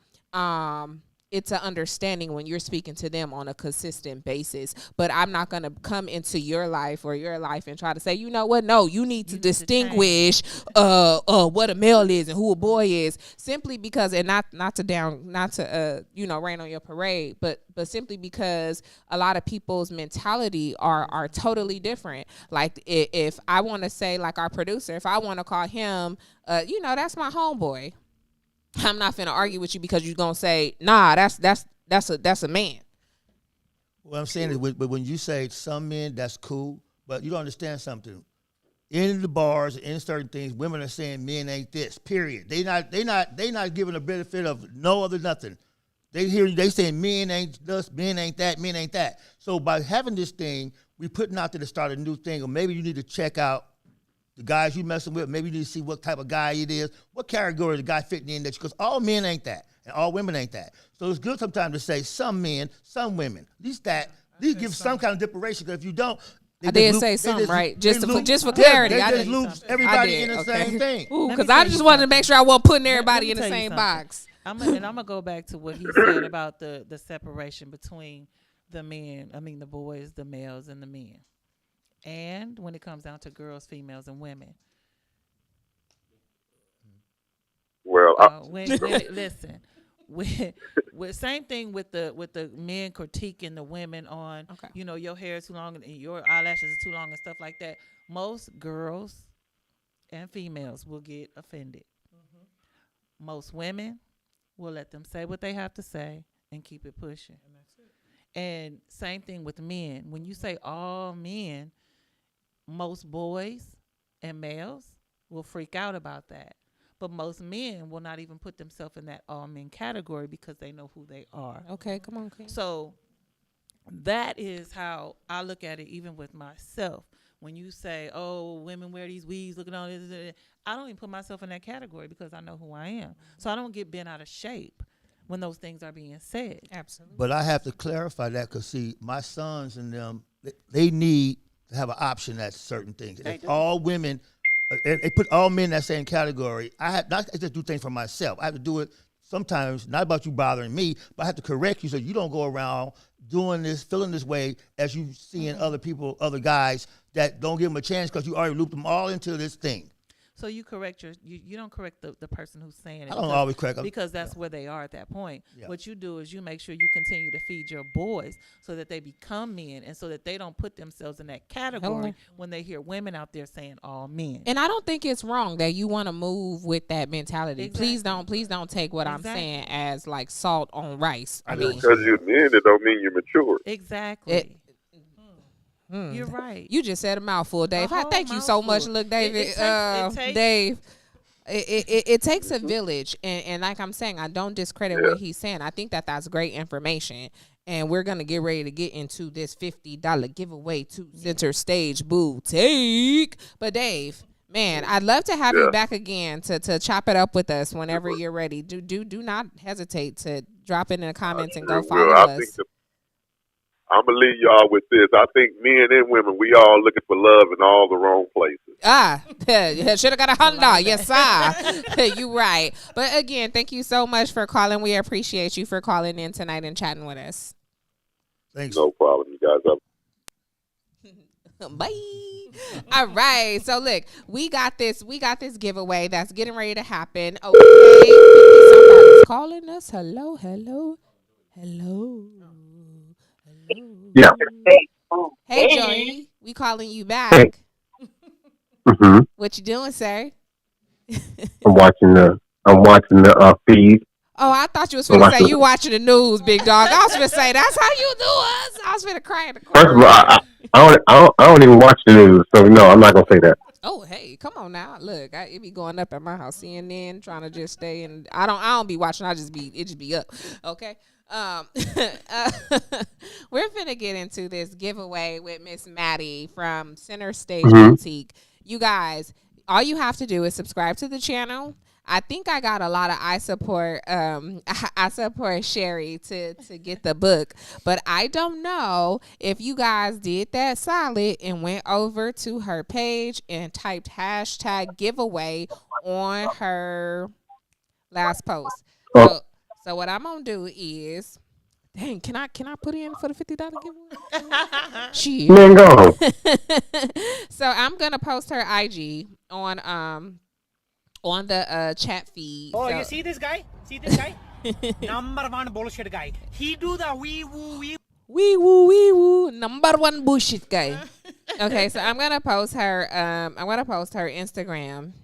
it's an understanding when you're speaking to them on a consistent basis. But I'm not going to come into your life and try to say, you know what? No, you need to distinguish what a male is and who a boy is, simply because, and not to rain on your parade, but simply because a lot of people's mentality are totally different. Like if I want to say, like our producer, if I want to call him, that's my homeboy, I'm not finna argue with you because you're gonna say, nah, that's a man. What I'm saying is, but when you say some men, that's cool, but you don't understand something. In the bars, in certain things, women are saying men ain't this. Period. They not giving a benefit of no other nothing. They saying men ain't this, men ain't that, men ain't that. So by having this thing, we putting out there to start a new thing, or maybe you need to check out the guys you messing with. Maybe you need to see what type of guy it is, what category the guy fitting in, because all men ain't that and all women ain't that. So it's good sometimes to say some men, some women. At least give some kind of differentiation, because if you don't, I did say something, right? Just for clarity. They just loop everybody in the same thing. Because I just wanted to make sure I wasn't putting everybody in the same box. I'm gonna go back to what he said about the separation between the boys, the males, and the men. And when it comes down to girls, females, and women. Well, listen, with same thing with the men critiquing the women on, your hair is too long and your eyelashes are too long and stuff like that. Most girls and females will get offended. Mm-hmm. Most women will let them say what they have to say and keep it pushing. And that's it. And same thing with men. When you say all men, most boys and males will freak out about that. But most men will not even put themselves in that all men category because they know who they are. Okay, come on, King. So that is how I look at it, even with myself. When you say, oh, women wear these weaves, looking on this, I don't even put myself in that category because I know who I am. So I don't get bent out of shape when those things are being said. Absolutely. But I have to clarify that, because, see, my sons and them, they need to have an option at certain things. If all women, they put all men in that same category, I have not just do things for myself. I have to do it sometimes, not about you bothering me, but I have to correct you so you don't go around doing this, feeling this way as you seeing other people, other guys that don't give them a chance because you already looped them all into this thing. So you correct you don't correct the person who's saying it. I don't always correct them. Because that's where they are at that point. Yeah. What you do is you make sure you continue to feed your boys so that they become men and so that they don't put themselves in that category when they hear women out there saying all men. And I don't think it's wrong that you want to move with that mentality. Exactly. Please don't take what I'm saying as like salt on rice. I mean, because you're men, it don't mean you're mature. Exactly. You're right. You just said a mouthful, Dave. A whole Thank you so much. mouthful. Look, David, Dave. It takes a village, and like I'm saying, I don't discredit what he's saying. I think that's great information, and we're gonna get ready to get into this $50 giveaway to Center Stage Boutique. But Dave, man, I'd love to have you back again to chop it up with us whenever you're ready. Do not hesitate to drop it in the comments and go follow us. I'm going to leave y'all with this. I think men and women, we all looking for love in all the wrong places. Should have got a Honda. Yes, sir. You right. But again, thank you so much for calling. We appreciate you for calling in tonight and chatting with us. Thanks. No problem. You guys have. Bye. All right. So look, we got this giveaway that's getting ready to happen. Okay. Somebody's calling us. Hello. Yeah. Hey, Joey, we calling you back. Mm-hmm. What you doing, sir? I'm watching the feed. Oh, I thought you was going to say you watching the news, big dog. I was going to say that's how you do us. I was going to cry in the corner. First of all, I don't even watch the news, so no, I'm not gonna say that. Oh, hey, come on now. Look, it be going up at my house, CNN, trying to just stay, and I don't be watching. It just be up. Okay. We're finna get into this giveaway with Miss Mattie from Center Stage Boutique. You guys, all you have to do is subscribe to the channel. I think I got a lot of I support Sherrie to get the book, but I don't know if you guys did that solid and went over to her page and typed hashtag giveaway on her last post. So what I'm gonna do is, dang, can I put in for the $50 giveaway? Shit. Man, go. So I'm gonna post her IG on the chat feed. Oh, so. You see this guy? Number one bullshit guy. He do the wee woo. Number one bullshit guy. Okay, so I'm gonna post her. I'm gonna post her Instagram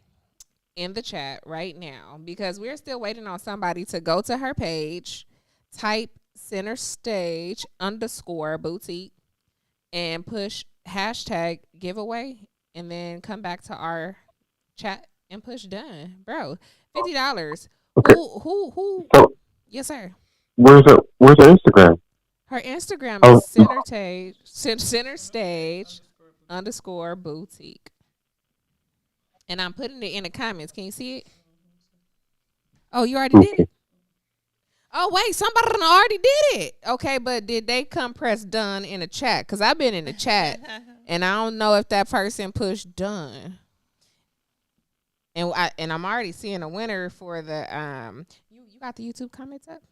in the chat right now because we're still waiting on somebody to go to her page, type Center Stage _ Boutique, and push hashtag giveaway, and then come back to our chat and push done, bro. $50. Okay. Who? So, yes, sir. Where's her Instagram? Her Instagram is Center Stage _ Boutique. And I'm putting it in the comments. Can you see it? Oh, you already did it? Oh, wait. Somebody already did it. Okay, but did they come press done in the chat? Because I've been in the chat, and I don't know if that person pushed done. And I'm already seeing a winner for the you got the YouTube comments up?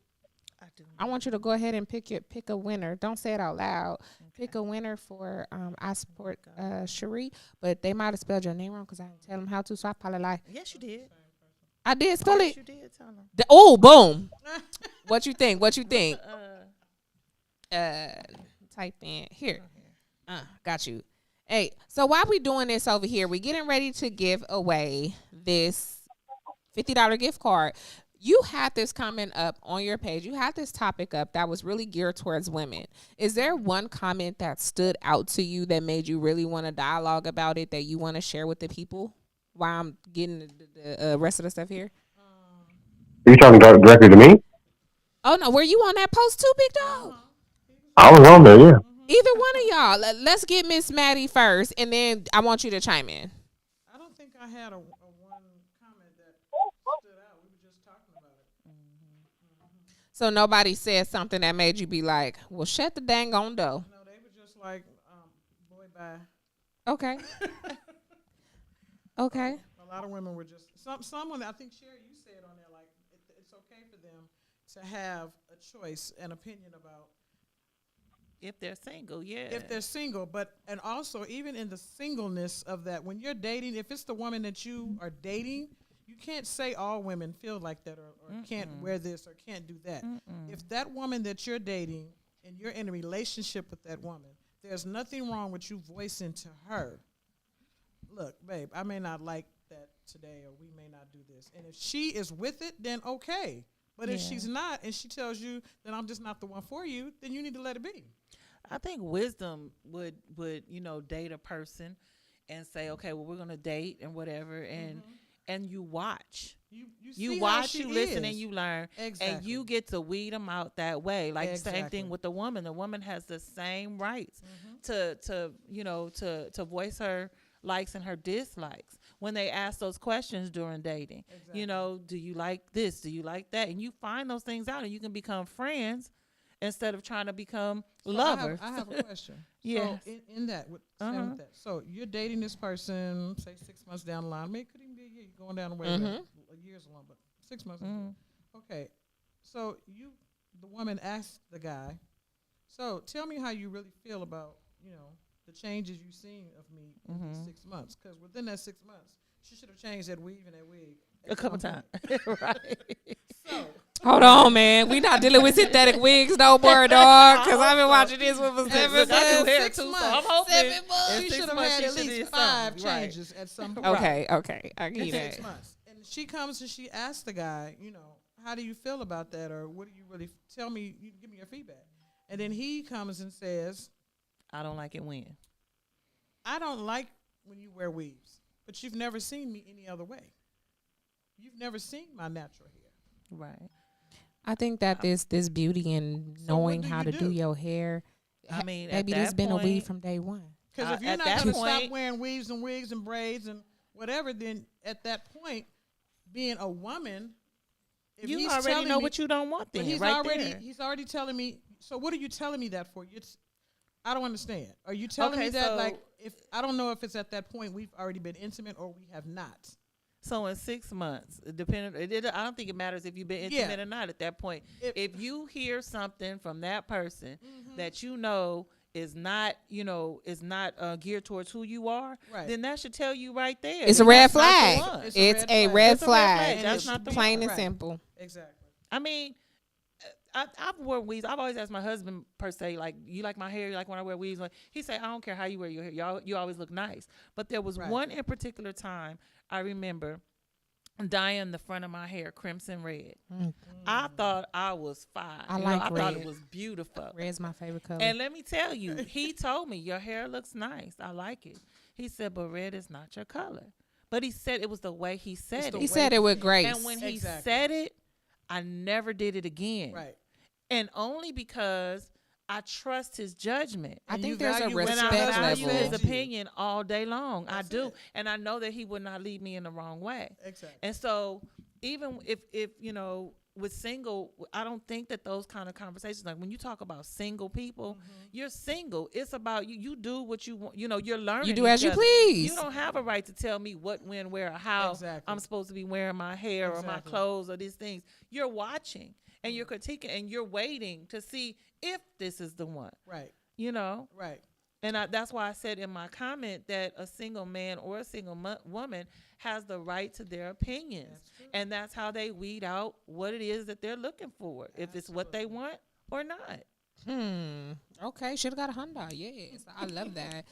I do. I want you to go ahead and pick a winner. Don't say it out loud. Okay. Pick a winner for I support Sherrie, but they might have spelled your name wrong because I didn't tell them how to, so I probably lied. Yes, you did. I did spell it. You did tell them. Oh, boom. What you think? Type in here. Got you. Hey, so while we doing this over here, we getting ready to give away this $50 gift card. You had this comment up on your page. You had this topic up that was really geared towards women. Is there one comment that stood out to you that made you really want to dialogue about it, that you want to share with the people while I'm getting the rest of the stuff here? Are you talking directly to me? Oh, no. Were you on that post too, big dog? I was on there, yeah. Either one of y'all. Let's get Miss Mattie first, and then I want you to chime in. I don't think I had a one comment that stood out. We were just talking about it. So nobody said something that made you be like, well, shut the dang on door. No, they were just like, boy, bye. Okay. Okay. A lot of women were just, someone, I think, Sherrie, you said on there, like, it's okay for them to have a choice, an opinion about If they're single, yeah. If they're single, and also even in the singleness of that, when you're dating, if it's the woman that you are dating, you can't say all women feel like that or can't wear this or can't do that. If that woman that you're dating and you're in a relationship with that woman, there's nothing wrong with you voicing to her, look, babe, I may not like that today or we may not do this. And if she is with it, then okay. But if she's not and she tells you that I'm just not the one for you, then you need to let it be. I think wisdom would date a person and say, okay, well, we're gonna date and whatever, and you watch. You watch, you listen, and you learn. Exactly. And you get to weed them out that way. Like the same thing with the woman. The woman has the same rights to voice her likes and her dislikes when they ask those questions during dating. Exactly. Do you like this? Do you like that? And you find those things out, and you can become friends instead of trying to become lovers. I have a question. Yes. So with that. So you're dating this person, say 6 months down the line. Maybe it could even be a year. You're going down the way years along, but 6 months. Okay. So the woman asked the guy, so tell me how you really feel about, the changes you've seen of me in these 6 months. Because within that 6 months, she should have changed that weave and that wig a couple times. Right. So hold on, man. We not dealing with synthetic wigs no more, dog. Because I've been watching this one for 7 months. 6 months. I'm hoping 7 months. She should have had at least 5 changes at some point. Okay. I get that. 6 months. And she comes and she asks the guy, how do you feel about that? Or what do you really tell me? You give me your feedback. And then he comes and says, I don't like it when. I don't like when you wear weaves, but you've never seen me any other way. You've never seen my natural hair. Right. I think that this beauty in knowing how to do your hair. I mean, maybe there's been a weave from day one. Because if you're not going to stop wearing weaves and wigs and braids and whatever, then at that point, being a woman, if you already know what you don't want. Then he's already telling me. So what are you telling me that for? I don't understand. Are you telling me that if I don't know if it's at that point we've already been intimate or we have not? So in 6 months, I don't think it matters if you've been intimate or not at that point. If you hear something from that person that is not geared towards who you are, then that should tell you right there. It's a red flag. It's a red flag. That's not the plain and simple. Exactly. I mean, I've worn weaves. I've always asked my husband per se, like, you like my hair? You like when I wear weaves? He say, I don't care how you wear your hair. You always look nice. But there was one in particular time I remember dyeing the front of my hair crimson red. I thought I was fine. I thought it was beautiful. Red's my favorite color. And let me tell you, he told me, your hair looks nice. I like it. He said, but red is not your color. But he said it was the way he said it. He said it with grace. And when he said it, I never did it again. Right. And only because I trust his judgment. I think there's a respect level. I value level. his opinion all day long. I do. And I know that he would not lead me in the wrong way. Exactly. And so even if with single, I don't think that those kind of conversations, like when you talk about single people, you're single. It's about you do what you want. You're learning. You do as you please. You don't have a right to tell me what, when, where, or how I'm supposed to be wearing my hair or my clothes or these things. You're watching and you're critiquing and you're waiting to see if this is the one. Right. Right. And that's why I said in my comment that a single man or a single woman has the right to their opinions. And that's how they weed out what it is that they're looking for, if it's what they want or not. Okay, should have got a Honda. Yes, I love that.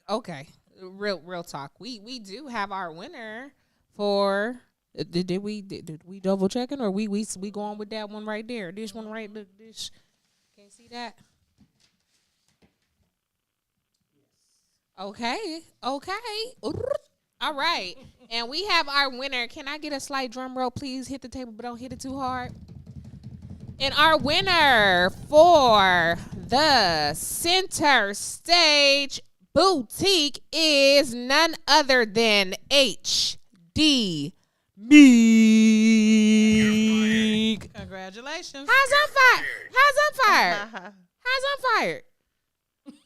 Okay, real talk. We do have our winner for. Did we double checking or we going with that one right there? This one right. This can't see that. Okay. All right. And we have our winner. Can I get a slight drum roll, please? Hit the table, but don't hit it too hard. And our winner for the Center Stage Boutique is none other than HD Meek. Congratulations. How's on fire?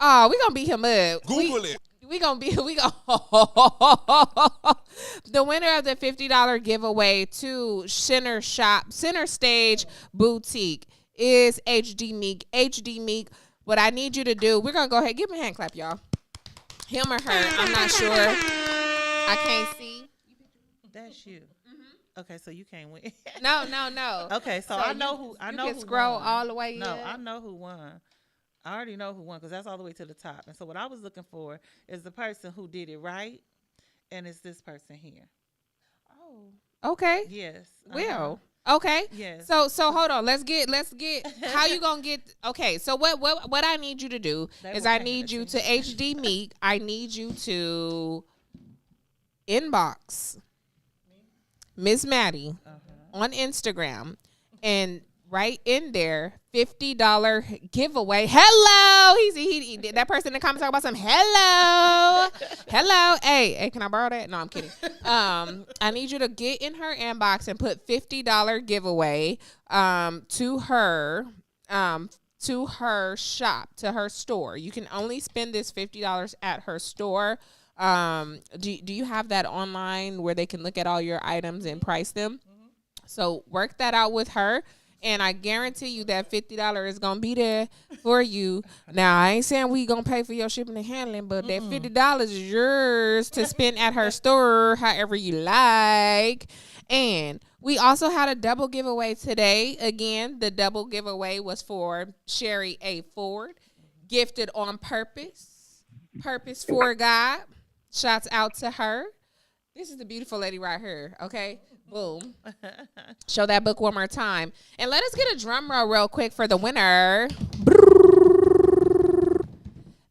Oh, we gonna beat him up. Google it. We gonna the winner of the $50 giveaway to Center Stage Boutique is HD Meek. HD Meek, what I need you to do, we're going to go ahead. Give me a hand clap, y'all. Him or her, I'm not sure. I can't see. That's you. Mm-hmm. Okay, so you can't win. No. Okay, so I know who. I know you can who scroll won. all the way. No, I know who won. I already know who won because that's all the way to the top. And so what I was looking for is the person who did it right, and it's this person here. Oh, okay. Yes. Well, okay. Yes. So hold on. Let's get. How you gonna get? Okay. So what I need you to do is I need you to HD Meek. I need you to inbox Miss Mattie on Instagram and right in there $50 giveaway. Hello, he that person in the comments talking about something. Hello. Hey, can I borrow that? No, I'm kidding. I need you to get in her inbox and put $50 giveaway to her shop, to her store. You can only spend this $50 at her store. Do you have that online where they can look at all your items and price them? So work that out with her. And I guarantee you that $50 is going to be there for you. Now, I ain't saying we going to pay for your shipping and handling, but that $50 is yours to spend at her store however you like. And we also had a double giveaway today. Again, the double giveaway was for Sherrie A. Ford, gifted on purpose for God. Shouts out to her. This is the beautiful lady right here, okay? Boom. Show that book one more time. And let us get a drum roll real quick for the winner.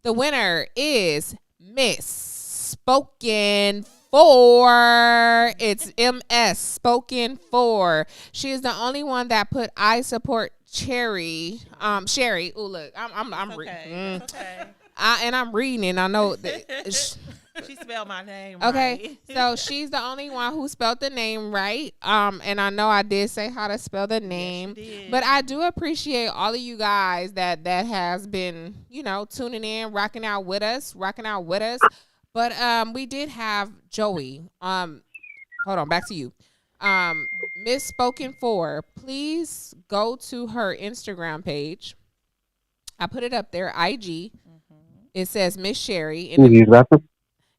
The winner is Miss Spoken For. It's MS Spoken For. She is the only one that put I support Sherrie. Sherrie. Oh, look, I'm reading. Okay. And I'm reading, and I know that. She spelled my name okay, right. so she's the only one who spelled the name right. And I know I did say how to spell the name. Yes, but I do appreciate all of you guys that has been, tuning in, rocking out with us. But we did have Joey. Hold on, back to you. Miss Spoken For, please go to her Instagram page. I put it up there, IG. It says Miss Sherrie.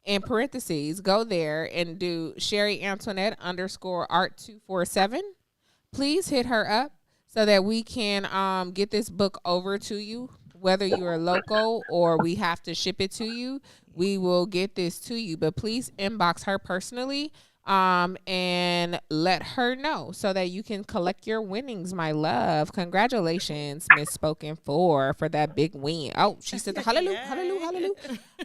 In parentheses, go there and do Sherrie Antoinette _art247. Please hit her up so that we can get this book over to you. Whether you are local or we have to ship it to you, we will get this to you. But please inbox her personally and let her know so that you can collect your winnings, my love. Congratulations, Miss Spoken For that big win. Oh, she said hallelujah.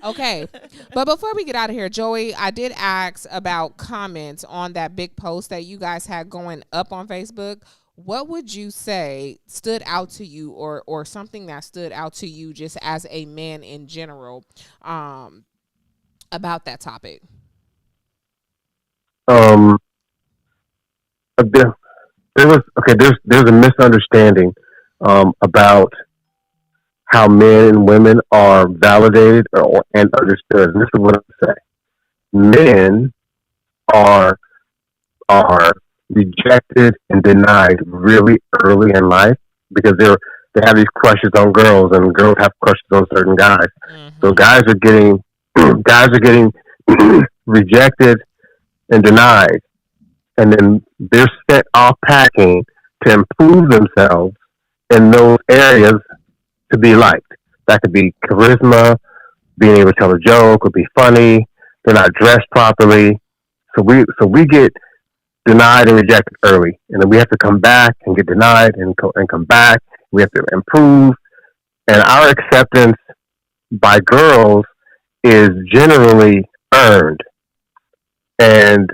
Okay, but before we get out of here, Joey, I did ask about comments on that big post that you guys had going up on Facebook. What would you say stood out to you or something that stood out to you just as a man in general about that topic? There's a misunderstanding about how men and women are validated and understood. And this is what I say: men are rejected and denied really early in life because they have these crushes on girls, and girls have crushes on certain guys. So guys are getting rejected and denied, and then they're sent off packing to improve themselves in those areas to be liked. That could be charisma, being able to tell a joke, or be funny. They're not dressed properly, so we get denied and rejected early, and then we have to come back and get denied and come back. We have to improve, and our acceptance by girls is generally earned. And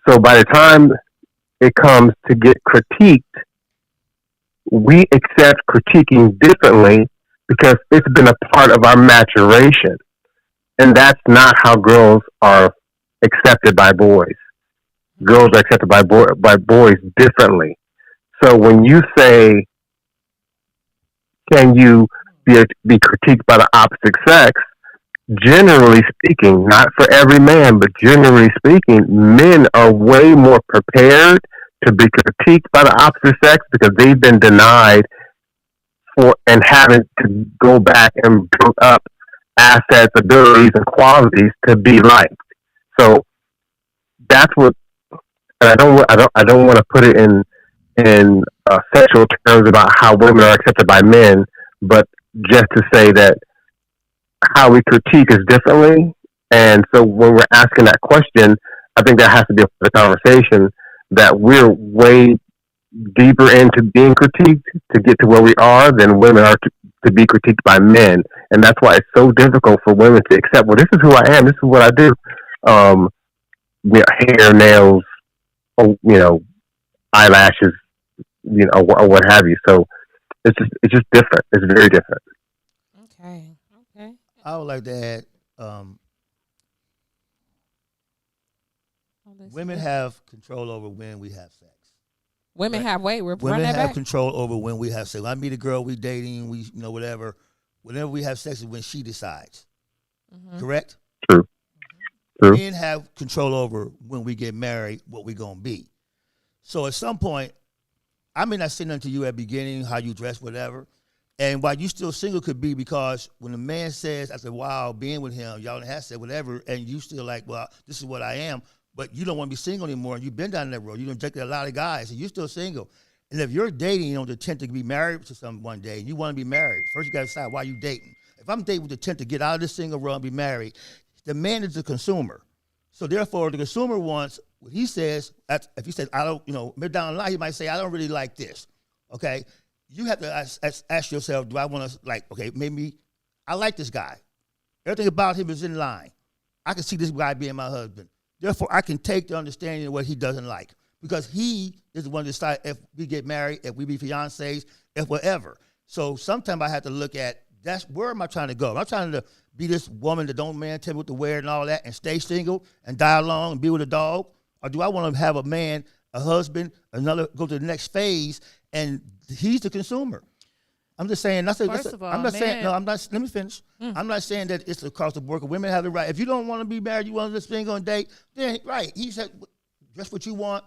so by the time it comes to get critiqued, we accept critiquing differently because it's been a part of our maturation. And that's not how girls are accepted by boys. Girls are accepted by boys differently. So when you say, can you be critiqued by the opposite sex, generally speaking, not for every man, but generally speaking, men are way more prepared to be critiqued by the opposite sex because they've been denied for and having to go back and build up assets, abilities, and qualities to be liked. So that's what. And I don't want to put it in sexual terms about how women are accepted by men, but just to say that how we critique is differently. And so when we're asking that question, I think that has to be a conversation that we're way deeper into being critiqued to get to where we are than women are to be critiqued by men. And that's why it's so difficult for women to accept, well, this is who I am, this is what I do. Hair, nails, eyelashes, or what have you. So it's just different. It's very different. Okay. I would like to add, women have control over when we have sex. Women have women have control over when we have sex. When I meet a girl, we dating, we whatever. Whenever we have sex is when she decides. Mm-hmm. Correct? True. Men have control over when we get married, what we're gonna be. So at some point, I may not say nothing to you at the beginning, how you dress, whatever. And while you still single could be because when a man says, I said, wow, being with him, y'all done had sex, whatever, and you still like, well, this is what I am, but you don't want to be single anymore, and you've been down that road. You done rejected a lot of guys, and you're still single. And if you're dating, the intent to be married to someone one day, and you want to be married, first you got to decide why you dating. If I'm dating with the intent to get out of this single run and be married, the man is the consumer. So therefore, the consumer wants what he says. If he says, I don't, mid down the line, he might say, I don't really like this. Okay, you have to ask yourself, do I want to okay, maybe I like this guy. Everything about him is in line. I can see this guy being my husband. Therefore, I can take the understanding of what he doesn't like because he is the one to decide if we get married, if we be fiancés, if whatever. So sometimes I have to look at where am I trying to go? Am I trying to be this woman that don't man tell me what to wear and all that and stay single and die alone and be with a dog? Or do I want to have a man, a husband, go to the next phase and he's the consumer? I'm just saying. Let me finish. I'm not saying that it's across the board. Women have the right. If you don't want to be married, you want to just single and date, then right. He said, dress what you want.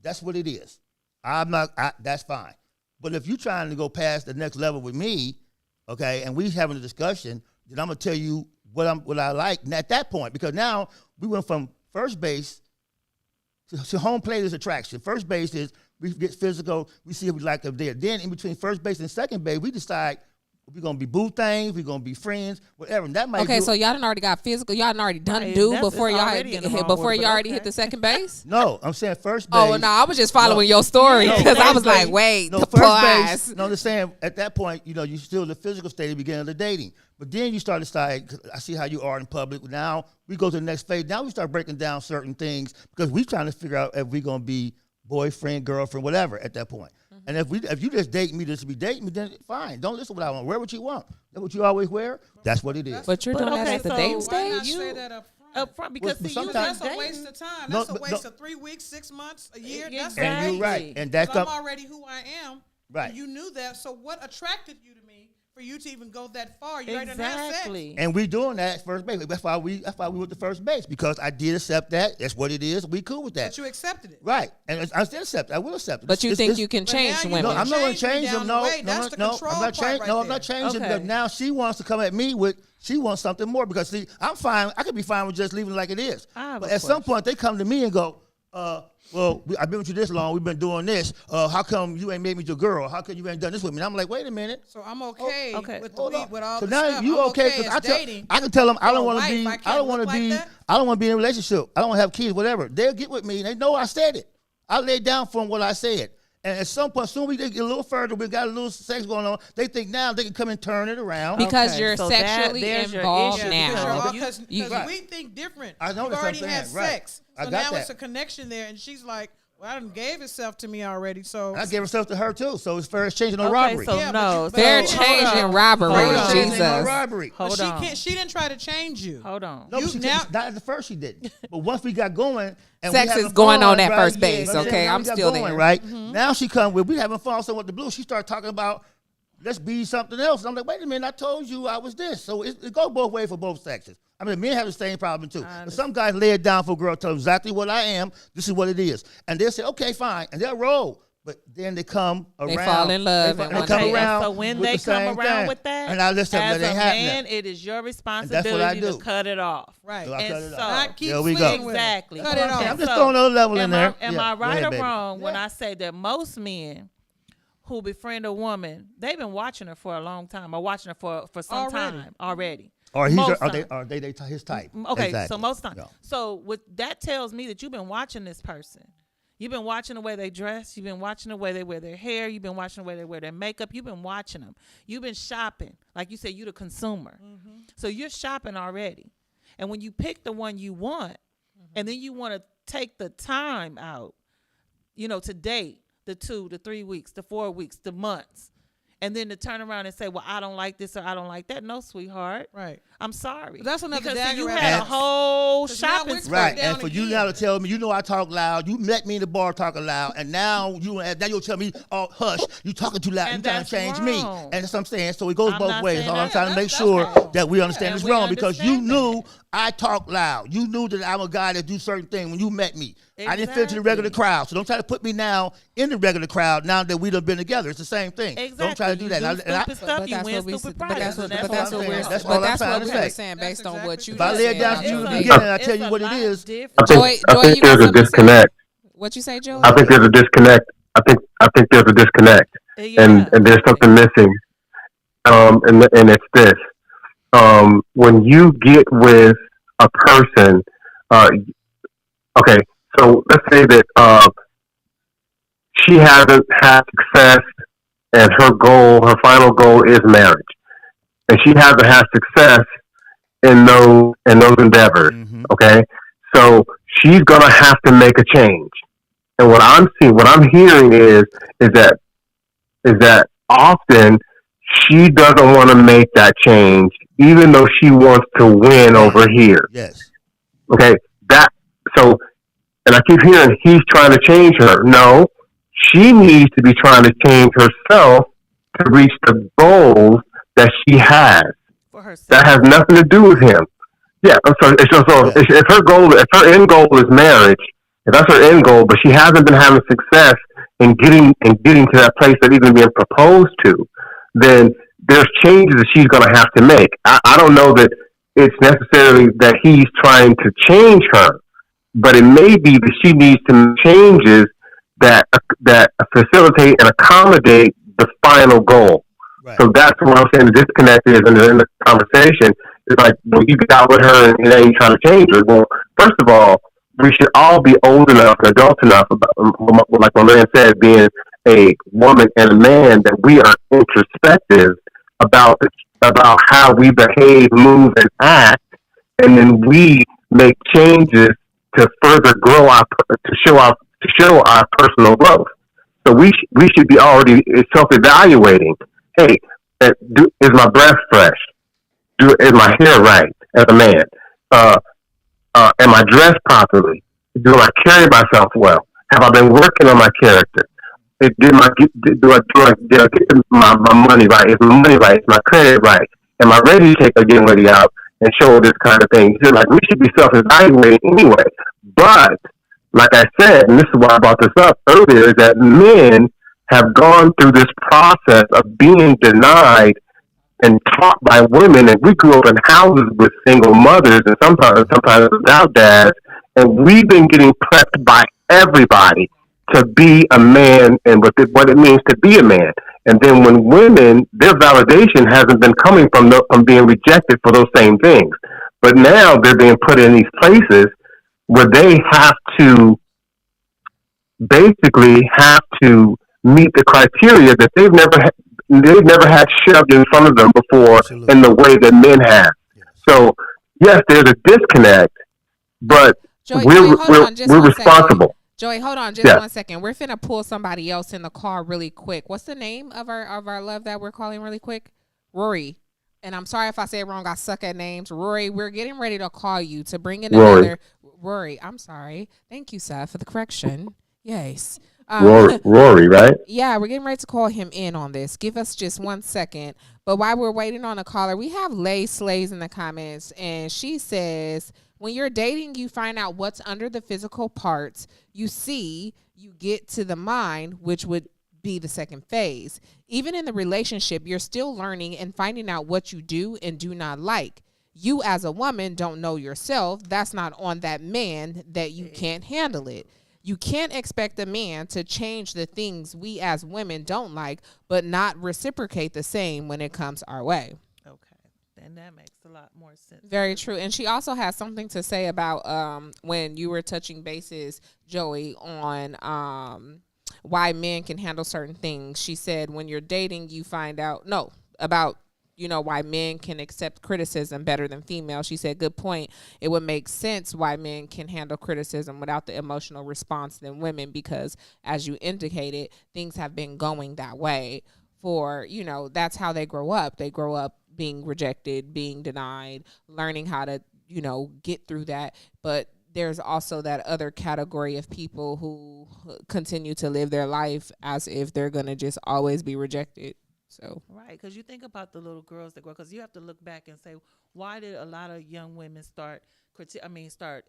That's what it is. That's fine. But if you're trying to go past the next level with me, okay, and we having a discussion, then I'm gonna tell you what I like. And at that point, because now we went from first base to home plate is attraction. First base is we get physical. We see if we like them there. Then in between first base and second base, we decide we're gonna be boo things. We're gonna be friends, whatever. And that might. Okay, so y'all done already got physical. Y'all done already done before y'all hit the second base. No, I'm saying first base. Oh no, I was just following your story because I was like, wait, first base. No, I'm saying at that point, you still in the physical state at the beginning of the dating. But then you start to decide, I see how you are in public. Now we go to the next phase. Now we start breaking down certain things because we're trying to figure out if we're gonna be boyfriend, girlfriend, whatever at that point. Mm-hmm. And if you just date me just to be dating me, then fine. Don't listen to what I want. Wear what you want. That's what you always wear. That's what it is. But you're doing that at the dating stage? Why not say that up front? Because that's a waste of time. That's a waste of 3 weeks, 6 months, a year. Exactly. And you're right. And that's I'm already who I am. Right. And you knew that. So what attracted you to me for you to even go that far? You already have sex. And we doing that at first base. That's why we went to first base, because I did accept that. That's what it is. We cool with that. But you accepted it. Right. And I still accept it. I will accept it. But you think you can change women? No, I'm not going to change them. No, I'm not changing them. But now she wants to come at me with, she wants something more, because see, I'm fine. I could be fine with just leaving it like it is. But at some point, they come to me and go, well, I've been with you this long. We've been doing this. How come you ain't made me your girl? How come you ain't done this with me? And I'm like, wait a minute. So I'm okay with all so the now stuff. You okay? Because I can tell them I don't want to be. I don't want to be. I don't want to be in a relationship. I don't want to have kids. Whatever. They'll get with me. They know I said it. I laid down for them what I said. And at some point, soon we get a little further, we got a little sex going on, they think now they can come and turn it around. Because you're sexually involved now. Because we think different. I know. You've already had sex. So now it's a connection there. And she's like, well, I done gave itself to me already, so I gave herself to her too. So it's fair exchange no robbery. So no, fair exchange and robbery. Jesus, robbery. Hold on. She didn't try to change you. Hold on. No, not at the first she didn't. But once we got going, and sex is going on at first base. Okay, I'm still there. Right now, she come with we having fun. So with the blue, she started talking about let's be something else. And I'm like, wait a minute, I told you I was this. So it goes both ways for both sexes. I mean, men have the same problem too. But some guys lay it down for a girl, tell them exactly what I am. This is what it is. And they'll say, okay, fine. And they'll roll. But then they come around. They fall in love. They come around. So when with they the same come around thing. with that, and I listen, as that a ain't man, happening. it is your And responsibility that's what I to do. cut it off. Right. So I And cut it so, off. Not keep There we go. swinging with it. Exactly. Cut it off. I'm just So, throwing another level in Am there. I Yeah, right go ahead, or baby. wrong when I say that most men who befriend a woman, they've been watching her for a long time, or watching her for some time already. Or Most are time. they his type? Okay, Exactly. so most time. Yeah. So what that tells me that you've been watching this person. You've been watching the way they dress. You've been watching the way they wear their hair. You've been watching the way they wear their makeup. You've been watching them. You've been shopping. Like you said, you're the consumer. Mm-hmm. So you're shopping already. And when you pick the one you want, and then you want to take the time out, to date the 2, the 3 weeks, the 4 weeks, the months, and then to turn around and say, well, I don't like this or I don't like that. No, sweetheart. Right. I'm sorry. But that's another because dagger you at had a us. whole 'Cause now shopping we're spree. Right, down and for you again. now to tell me, I talk loud. You met me in the bar talking loud, and now you'll tell me, oh, hush, you talking too loud. And You trying that's to change wrong. me, and that's what I'm saying. So it goes I'm both not ways. saying All I'm that. trying to make That's sure wrong. that we understand And it's we wrong because you understand knew I talk loud. You knew that I'm a guy that do certain things when you met me. I didn't fit into the regular Exactly. crowd, so don't try to put me now in the regular crowd. Now that we done been together, it's the same thing. Exactly. Don't try to do You that. do And I- stupid stuff. You win stupid prizes. But and that's all what I'm we're saying. That's all I'm that's trying what to we say. were saying based on what you If I just lay it said down about to you in the dating. beginning, I It's tell you a what it lot is. different. I think, Joy, I you think got there's a something to say? disconnect. What you say, Joey? I think there's a disconnect. I think there's a disconnect, and there's something missing. And it's this. When you get with a person, okay, so let's say that she hasn't had success, and her final goal is marriage, and she hasn't had success in those endeavors. Mhm. Okay, so she's gonna have to make a change. And what I'm hearing is that often she doesn't want to make that change, even though she wants to win over here. Yes. Okay, and I keep hearing he's trying to change her. No, she needs to be trying to change herself to reach the goals that she has. For herself. That has nothing to do with him. Yeah, if her end goal is marriage, if that's her end goal, but she hasn't been having success in getting to that place that even being proposed to, then there's changes that she's going to have to make. I don't know that it's necessarily that he's trying to change her, but it may be that she needs to make changes that facilitate and accommodate the final goal. Right. So that's what I'm saying. The disconnect is in the conversation. It's like when you get out with her and then you're trying to change her. Well, first of all, we should all be old enough and adult enough, like my man said, being a woman and a man, that we are introspective about how we behave, move, and act, and then we make changes to further grow to show our personal growth. So we should be already self-evaluating. Hey, is my breath fresh? Is my hair right as a man? Am I dressed properly? Do I carry myself well? Have I been working on my character? Did I get my money right? Is my money right? Is my credit right? Am I ready to take a young lady out and show her this kind of thing? So, we should be self-evaluating anyway. But like I said, and this is why I brought this up earlier, is that men have gone through this process of being denied and taught by women, and we grew up in houses with single mothers and sometimes without dads, and we've been getting prepped by everybody to be a man and what it means to be a man. And then when women, their validation hasn't been coming from being rejected for those same things, but now they're being put in these places where they have to basically meet the criteria that they've never had shoved in front of them before. Absolutely. In the way that men have. Yes. So yes, there's a disconnect, but we're responsible. Joey, hold on just 1 second. We're finna pull somebody else in the car really quick. What's the name of our love that we're calling really quick? Rory. And I'm sorry if I say it wrong. I suck at names. Rory, we're getting ready to call you to bring in another. Rory, I'm sorry. Thank you, Seth, for the correction. Yes. Rory, right? Yeah, we're getting ready to call him in on this. Give us just 1 second. But while we're waiting on a caller, we have Lay Slays in the comments, and she says, When you're dating, you find out what's under the physical parts. You get to the mind, which would be the second phase. Even in the relationship, you're still learning and finding out what you do and do not like. You as a woman don't know yourself. That's not on that man that you can't handle it. You can't expect a man to change the things we as women don't like, but not reciprocate the same when it comes our way. Okay. Then that makes a lot more sense. Very true. And she also has something to say about when you were touching bases, Joey, on why men can handle certain things. She said when you're dating, you find out, about why men can accept criticism better than females. She said, good point. It would make sense why men can handle criticism without the emotional response than women, because as you indicated, things have been going that way for, that's how they grow up. They grow up being rejected, being denied, learning how to, get through that. But there's also that other category of people who continue to live their life as if they're going to just always be rejected. So right, because you think about the little girls that grow, because you have to look back and say, why did a lot of young women start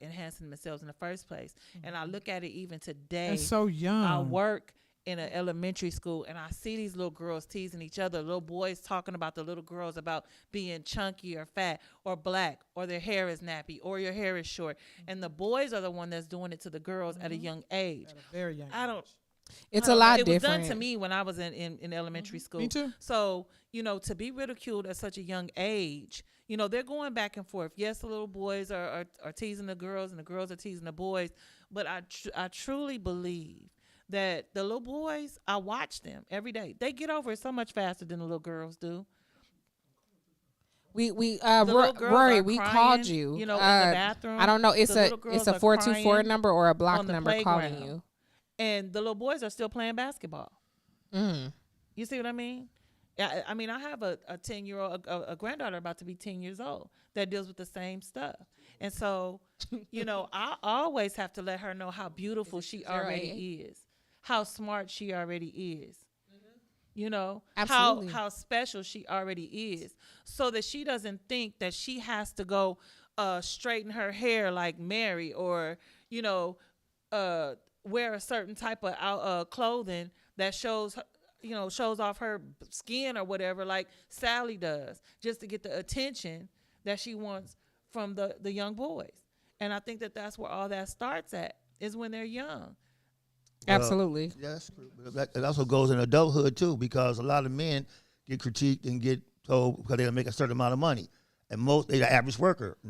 enhancing themselves in the first place? Mm-hmm. And I look at it even today. They're so young. I work in an elementary school, and I see these little girls teasing each other, little boys talking about the little girls about being chunky or fat or black, or their hair is nappy, or your hair is short. Mm-hmm. And the boys are the one that's doing it to the girls at a young age. At a very young age. It's a lot different. It was done to me when I was in elementary school. Me too. So, to be ridiculed at such a young age, they're going back and forth. Yes, the little boys are teasing the girls and the girls are teasing the boys. But I truly believe that the little boys, I watch them every day. They get over it so much faster than the little girls do. Rory, we called you. In the bathroom. I don't know. It's a 424 number or a block number calling you. And the little boys are still playing basketball. Mm. You see what I mean? I mean, I have a 10-year-old, a granddaughter about to be 10 years old that deals with the same stuff. And so, I always have to let her know how beautiful she already is, how smart she already is. Absolutely. How special she already is, so that she doesn't think that she has to go straighten her hair like Mary, or, wear a certain type of clothing that shows off her skin or whatever, like Sally does, just to get the attention that she wants from the young boys. And I think that's where all that starts at, is when they're young. Absolutely. Yes, it also goes in adulthood too, because a lot of men get critiqued and get told because they don't make a certain amount of money. And they're the average worker. A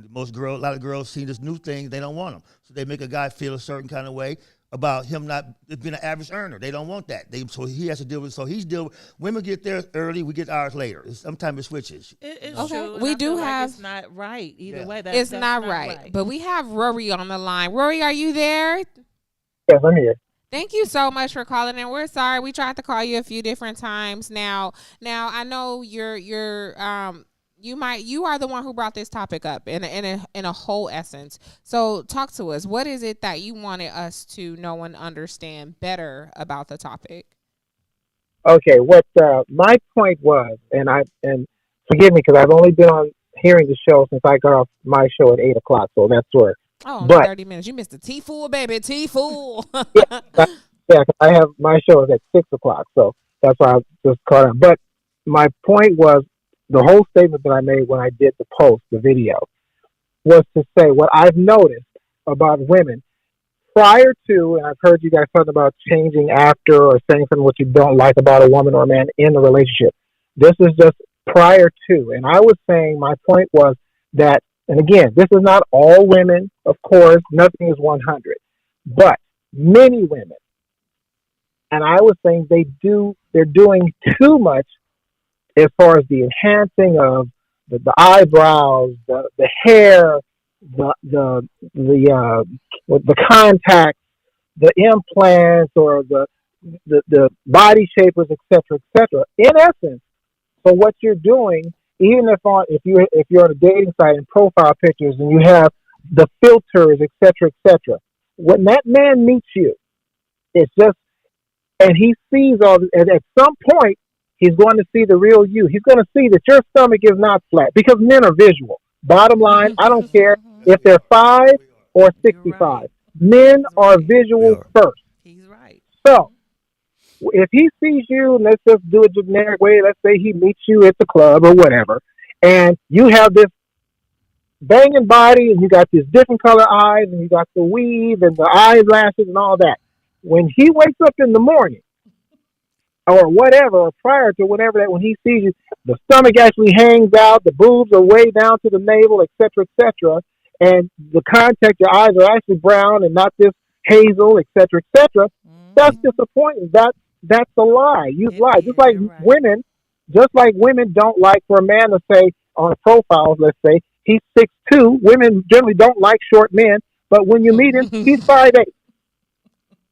lot of girls see this new thing, they don't want them. So they make a guy feel a certain kind of way about him not being an average earner. They don't want that. So he has to deal with. So he's dealing with. Women get there early, we get ours later. Sometimes it switches. It's okay. True. We do have. It's not right either way. It's not right. But we have Rory on the line. Rory, are you there? Yes, I'm here. Thank you so much for calling in. We're sorry we tried to call you a few different times. Now I know you are the one who brought this topic up in a whole essence. So talk to us. What is it that you wanted us to know and understand better about the topic? Okay, what my point was, and forgive me because I've only been on hearing the show since I got off my show at 8:00, so that's where. Oh, 30 minutes. You missed the T-Fool, baby. T-Fool. yeah, I have my show is at 6:00, so that's why I just caught up. But my point was, the whole statement that I made when I did the post, the video, was to say what I've noticed about women prior to, and I've heard you guys talking about changing after or saying something what you don't like about a woman or a man in the relationship. This is just prior to. And I was saying, my point was that, and again, this is not all women, of course, nothing is 100, but many women. And I was saying they're doing too much as far as the enhancing of the eyebrows, the hair, the contacts, the implants, or the body shapers, etc., etc. In essence, so what you're doing, even if you're on a dating site and profile pictures and you have the filters, etc., etc. When that man meets you, it's just, and he sees all. And at some point, he's going to see the real you. He's going to see that your stomach is not flat, because men are visual. Bottom line, I don't care. if they're 5 or 65. Right. Men He's are right. visual first. He's right. So if he sees you, let's just do a generic way. Let's say he meets you at the club or whatever, and you have this banging body, and you got these different color eyes, and you got the weave and the eyelashes and all that. When he wakes up in the morning, or whatever, or prior to whatever, that when he sees you, the stomach actually hangs out, the boobs are way down to the navel, etc., and the contact, your eyes are actually brown and not this hazel, etc., etc. That's disappointing. That's a lie. You lie. Just like women don't like for a man to say on profiles, let's say he's 6'2". Women generally don't like short men, but when you meet him, he's 5'8".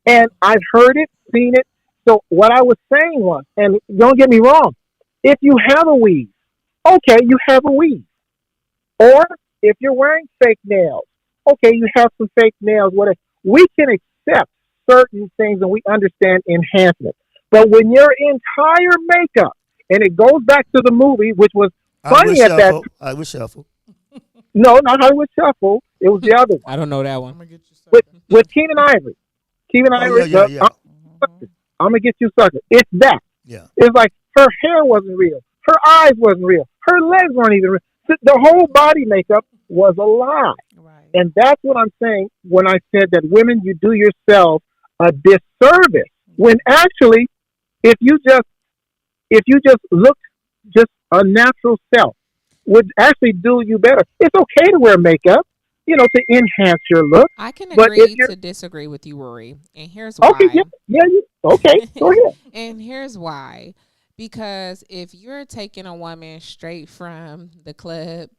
And I've heard it, seen it. So what I was saying was, and don't get me wrong, if you have a weave, okay, you have a weave. Or if you're wearing fake nails, okay, you have some fake nails, whatever. We can accept certain things and we understand enhancement. But when your entire makeup, and it goes back to the movie, which was funny at that time. Hollywood Shuffle. No, not Hollywood Shuffle. It was the other one. I don't know that one. With Keenan Ivory. I'm going to get you sucker. It's that. Yeah. It's like her hair wasn't real. Her eyes wasn't real. Her legs weren't even real. The whole body makeup was a lie. Right. And that's what I'm saying when I said that women, you do yourself a disservice. When actually, if you just look just a natural self, would actually do you better. It's okay to wear makeup, to enhance your look. I can agree to disagree with you, Rory. And here's why. Okay, okay, go ahead. And here's why. Because if you're taking a woman straight from the club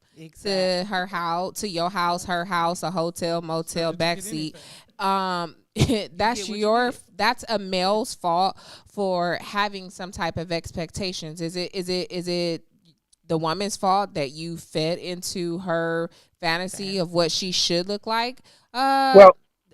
to her house, to your house, her house, a hotel, motel, backseat, that's a male's fault for having some type of expectations. Is it the woman's fault that you fed into her fantasy of what she should look like?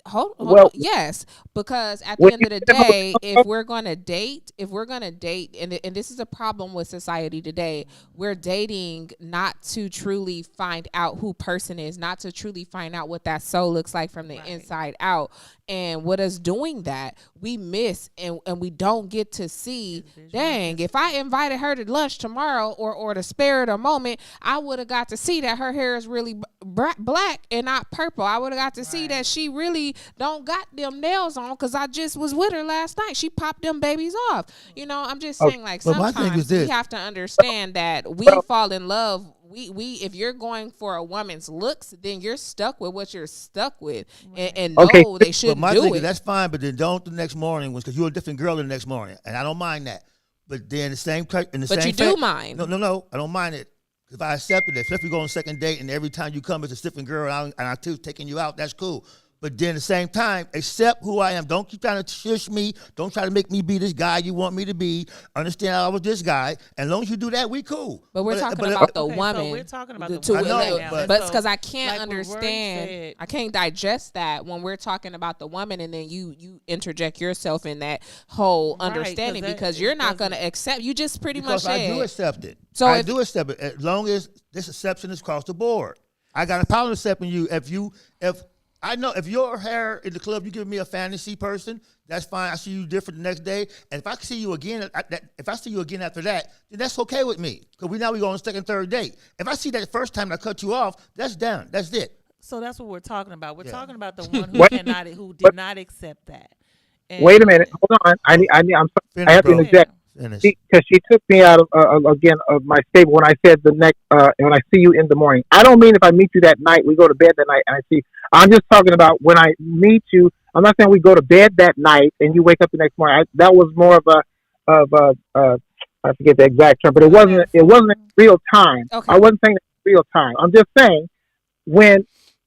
Hold on. Yes, because at the end of the day, if we're going to date, and this is a problem with society today, we're dating not to truly find out who person is, not to truly find out what that soul looks like from the inside out. And with us doing that, we miss and we don't get to see, dang, if I invited her to lunch tomorrow or to spare her a moment, I would have got to see that her hair is really black and not purple. I would have got to see that she really don't got them nails on because I just was with her last night. She popped them babies off. I'm just saying, like, sometimes we have to understand that we fall in love. We if you're going for a woman's looks, then you're stuck with what you're stuck with, and no, they shouldn't do it. That's fine, but then don't the next morning because you're a different girl the next morning, and I don't mind that. But then but you do mind. No, I don't mind it. If I accepted it, if we go on a second date and every time you come it's a different girl and I'm taking you out, that's cool. But then at the same time, accept who I am. Don't keep trying to shush me. Don't try to make me be this guy you want me to be. Understand I was this guy. And as long as you do that, we cool. But we're talking about the woman. So we're talking about the woman. I know, but because I can't understand, I can't digest that when we're talking about the woman, and then you interject yourself in that whole understanding because you're not going to accept. You just pretty much said. I do accept it. So I do accept it as long as this exception is across the board. I got a problem accepting you if I know if your hair in the club, you give me a fantasy person, that's fine. I see you different the next day. And if I see you again, after that, then that's okay with me. Because we go on second, third date. If I see that first time I cut you off, that's done. That's it. So that's what we're talking about. We're talking about the one who did not accept that. And wait a minute. Hold on. I'm sorry. I have to interject. Because she took me out of my statement when I said when I see you in the morning. I don't mean if I meet you that night, we go to bed that night, and I see. I'm just talking about when I meet you. I'm not saying we go to bed that night and you wake up the next morning. That was more of a I forget the exact term, but it wasn't in real time. Okay. I wasn't saying real time. I'm just saying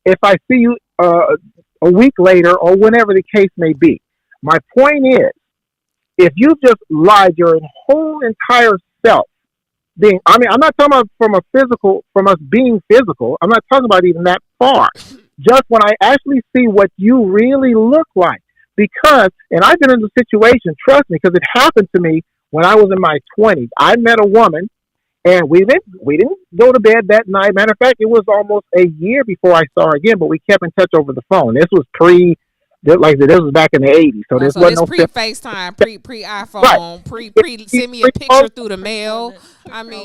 if I see you a week later or whenever the case may be. My point is, if you just lied your whole entire self, I'm not talking about from us being physical. I'm not talking about even that far. Just when I actually see what you really look like. And I've been in the situation, trust me, because it happened to me when I was in my 20s. I met a woman, And we didn't go to bed that night. Matter of fact, it was almost a year before I saw her again, but we kept in touch over the phone. This was like this was back in the '80s, so this so wasn't this no pre FaceTime, pre iPhone, right. pre send me a picture through the mail. I mean,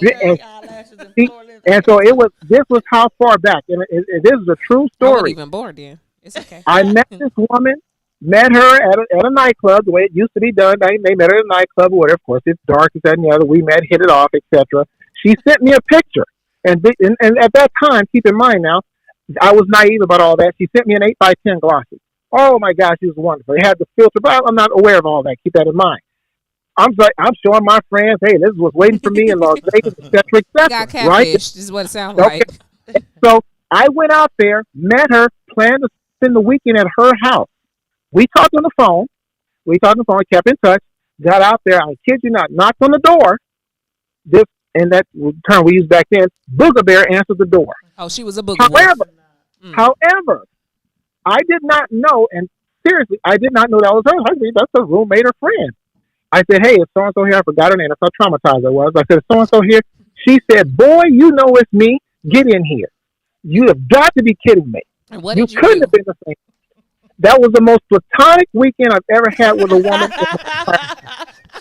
and so it was. This was how far back, and this is a true story. I wasn't even born then. It's okay. I met this woman, met her at a nightclub, the way it used to be done. They met her at a nightclub or whatever. Of course, it's dark, it's that and the other. We met, hit it off, etc. She sent me a picture, and at that time, keep in mind now, I was naive about all that. She sent me an 8x10 glossy. Oh my gosh, it was wonderful. It had the filter, but I'm not aware of all that. Keep that in mind. I'm showing my friends, hey, this is what's waiting for me in Las Vegas, etc., etc. Got catfish. Right? This is what it sounds like. So I went out there, met her, planned to spend the weekend at her house. We talked on the phone. Kept in touch. Got out there. I kid you not, knocked on the door. This and that term we used back then. Booger Bear answered the door. Oh, she was a booger. However, I did not know, and seriously, I did not know that was her husband. That's her roommate or friend. I said, hey, it's so-and-so here. I forgot her name. That's how traumatized I was. I said, so-and-so here. She said, boy, you know it's me. Get in here. You have got to be kidding me. And what did you couldn't do? have been the same. That was the most platonic weekend I've ever had with a woman.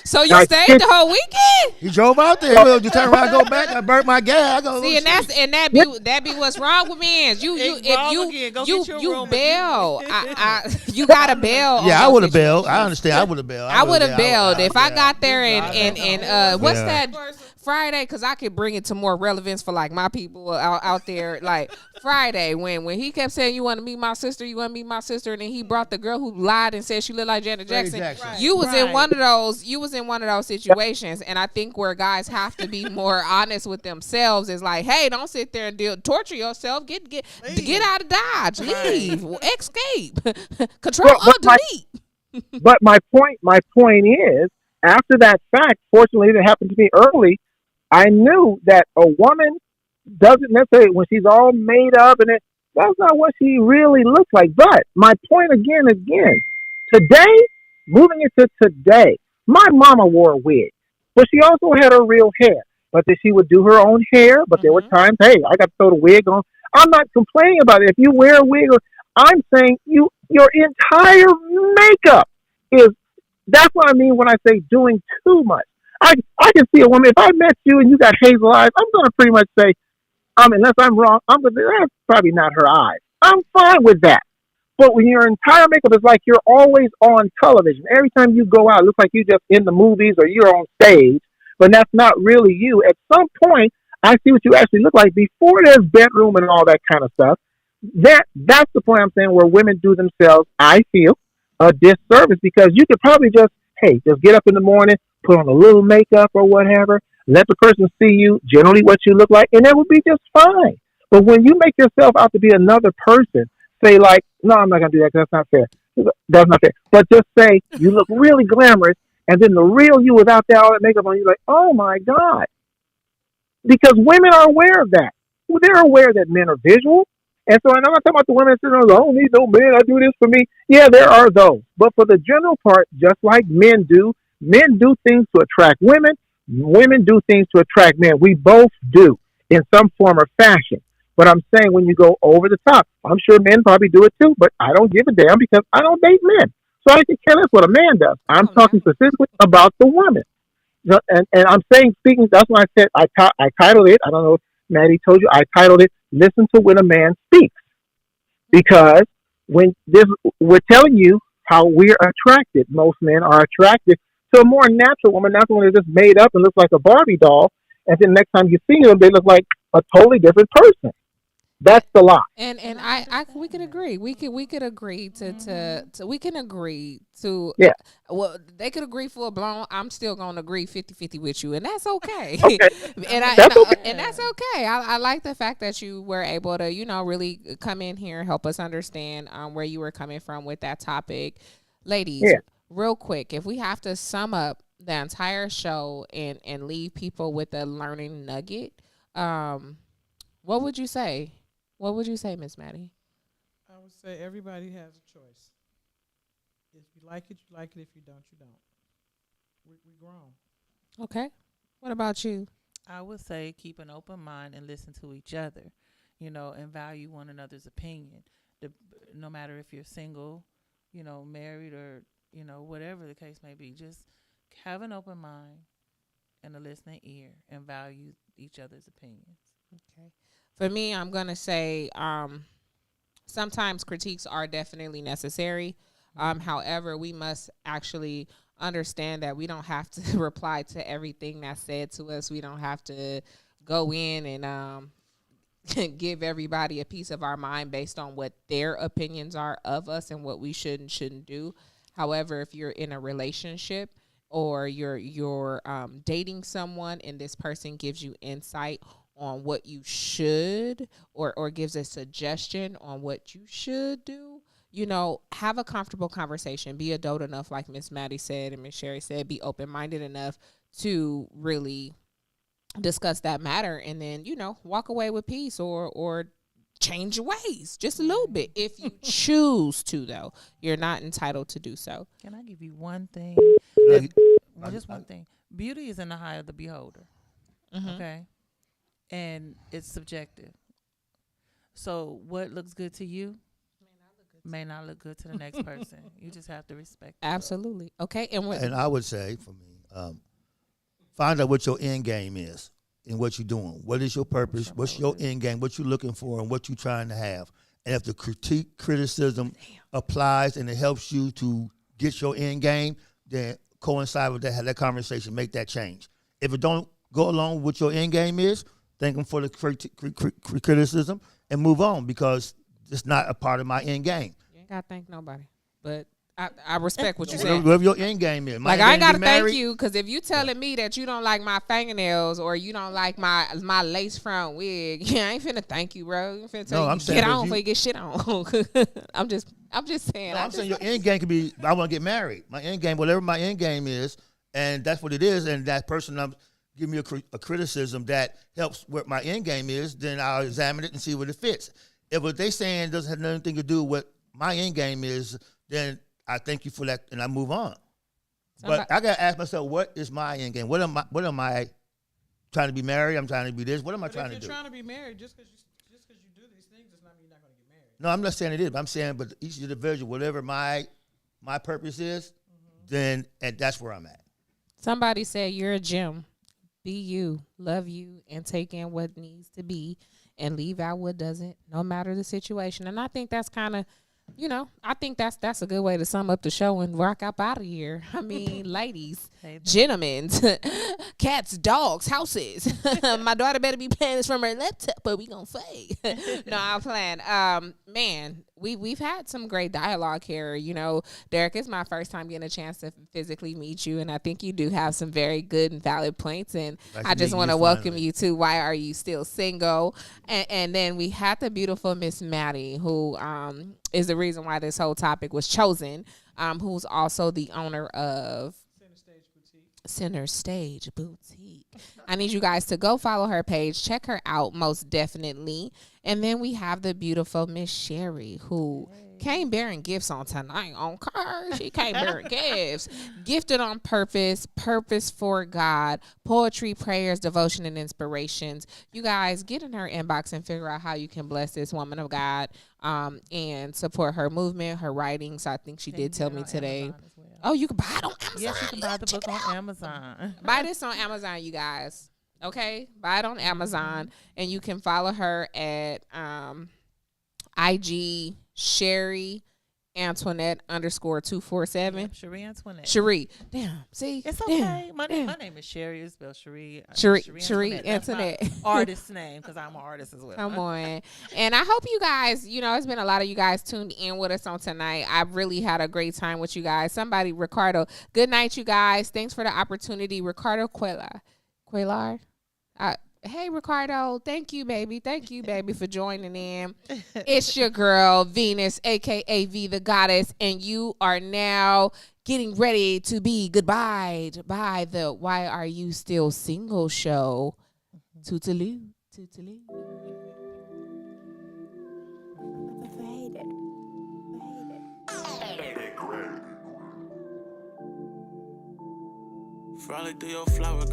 So you stayed the whole weekend? You drove out there. Well, you turn around, go back. I burnt my gas. I go. See, and that be what's wrong with men. You bail. You gotta bail. Yeah, I would have bailed. I understand. I would have bailed. I would have bailed if I got there and what's that Friday? Because I could bring it to more relevance for like my people out there. Like Friday when he kept saying you want to meet my sister, and then he brought the girl who lied and said she looked like Janet Jackson. Right. You was in one of those. You was in one of those situations, and I think where guys have to be more honest with themselves is like, hey, don't sit there and torture yourself. Get out of Dodge. Leave. Escape. Control delete. But my point is, after that fact, fortunately, it happened to me early. I knew that a woman doesn't necessarily, when she's all made up, and that's not what she really looks like. But my point again, today, moving into today, my mama wore a wig, but she also had her real hair. But then she would do her own hair. But there were times, hey, I got to throw the wig on. I'm not complaining about it. If you wear a wig, I'm saying your entire makeup is. That's what I mean when I say doing too much. I can see a woman. If I met you and you got hazel eyes, I'm going to pretty much say, unless I'm wrong, I'm going to say that's probably not her eyes. I'm fine with that. But when your entire makeup is like you're always on television, every time you go out, it looks like you're just in the movies or you're on stage, but that's not really you. At some point, I see what you actually look like before there's bedroom and all that kind of stuff. That's the point I'm saying where women do themselves, I feel, a disservice, because you could probably just get up in the morning, put on a little makeup or whatever, let the person see you, generally what you look like, and that would be just fine. But when you make yourself out to be another person, say like, no, I'm not going to do that because that's not fair. That's not fair. But just say you look really glamorous, and then the real you without all that makeup on, you're like, oh my God. Because women are aware of that. They're aware that men are visual. And so, and I'm not talking about the women sitting there, I don't need no man, I do this for me. Yeah, there are those. But for the general part, just like men do things to attract women. Women do things to attract men. We both do in some form or fashion. But I'm saying when you go over the top, I'm sure men probably do it too, but I don't give a damn because I don't date men. So I can care less what a man does. I'm talking specifically about the woman. And I'm saying, that's why I said I titled it, I don't know if Mattie told you, I titled it, Listen to When a Man Speaks. Because we're telling you how we're attracted. Most men are attracted to a more natural woman, not the one that's just made up and looks like a Barbie doll. And then next time you see them, they look like a totally different person. That's the lie. And we could agree. We could agree to we can agree to. Yeah. Well, they could agree full blown. I'm still gonna agree 50-50 with you, and that's okay. and that's okay. I like the fact that you were able to, really come in here and help us understand where you were coming from with that topic, ladies. Yeah. Real quick, if we have to sum up the entire show and leave people with a learning nugget, what would you say? What would you say, Miss Mattie? I would say everybody has a choice. If you like it, you like it. If you don't, you don't. We're grown. Okay. What about you? I would say keep an open mind and listen to each other, and value one another's opinion. No matter if you're single, married, or, whatever the case may be, just have an open mind and a listening ear and value each other's opinions. Okay. For me, I'm going to say sometimes critiques are definitely necessary. However, we must actually understand that we don't have to reply to everything that's said to us. We don't have to go in and give everybody a piece of our mind based on what their opinions are of us and what we should and shouldn't do. However, if you're in a relationship or you're dating someone and this person gives you insight on what you should or gives a suggestion on what you should do, have a comfortable conversation. Be adult enough, like Miss Mattie said and Miss Sherrie said, be open-minded enough to really discuss that matter, and then, walk away with peace or change your ways just a little bit. If you choose to, though, you're not entitled to do so. Can I give you one thing? Just one thing. Beauty is in the eye of the beholder. Mm-hmm. Okay? And it's subjective. So what looks good to you may not look good to the next person. You just have to respect it. Absolutely. Okay. And I would say, for me, find out what your end game is and what you're doing. What is your purpose? What's your end game? What you're looking for and what you're trying to have. And if the criticism applies and it helps you to get your end game, then coincide with that, have that conversation, make that change. If it don't go along with what your end game is, thank them for the criticism and move on, because it's not a part of my end game. You ain't got to thank nobody. But I respect what you're saying. Whatever your end game is. Like, I ain't got to thank you, because if you telling me that you don't like my fingernails or you don't like my lace front wig, I ain't finna thank you, bro. You finna tell you get on before you get shit on. I'm just saying. No, I'm saying your end game could be, I want to get married. My end game, whatever my end game is, and that's what it is, and that person give me a criticism that helps what my end game is, then I'll examine it and see what it fits. If what they saying doesn't have nothing to do with my end game is, then I thank you for that, and I move on. But I gotta ask myself, what is my end game? What am I trying to be married? I'm trying to be this. What am I trying to do? If you're trying to be married, just because you do these things does not mean you're not going to get married. No, I'm not saying it is. But I'm saying, but each individual, whatever my purpose is, then and that's where I'm at. Somebody said you're a gem. Be you, love you, and take in what needs to be, and leave out what doesn't, no matter the situation. And I think that's kind of, I think that's a good way to sum up the show and rock up out of here. I mean, ladies, gentlemen, cats, dogs, houses. My daughter better be playing this from her laptop, but we gonna fade. No, I'm playing. Man, we've had some great dialogue here. Derrick, it's my first time getting a chance to physically meet you, and I think you do have some very good and valid points. And I just want to welcome you to Why Are You Still Single? And then we had the beautiful Miss Mattie, who is the reason why this whole topic was chosen, who's also the owner of Center Stage Boutique. I need you guys to go follow her page, check her out, most definitely. And then we have the beautiful Miss Sherrie, who came bearing gifts on tonight on cars. She came bearing gifts. Gifted on purpose, purpose for God, poetry, prayers, devotion, and inspirations. You guys get in her inbox and figure out how you can bless this woman of God and support her movement, her writings. I think she did tell me today. Oh, you can buy it on Amazon. Yes, you can buy the book on Amazon. Buy this on Amazon, you guys. Okay? Buy it on Amazon. And you can follow her at IG Sherrie Antoinette _247. Yep, Sherrie Antoinette. Sherrie. Damn. See? It's okay. My name is Sherrie. It's spelled Sherrie. Sherrie Antoinette. That's my artist name, because I'm an artist as well. Come on. And I hope you guys, it's been a lot of you guys tuned in with us on tonight. I really had a great time with you guys. Ricardo, good night, you guys. Thanks for the opportunity. Ricardo Quelar. Hey, Ricardo. Thank you, baby. Thank you, baby, for joining in. It's your girl, Venus, a.k.a. V, the goddess, and you are now getting ready to be goodbye by the Why Are You Still Single show. Toodaloo. Toodaloo. Frolic, do your flower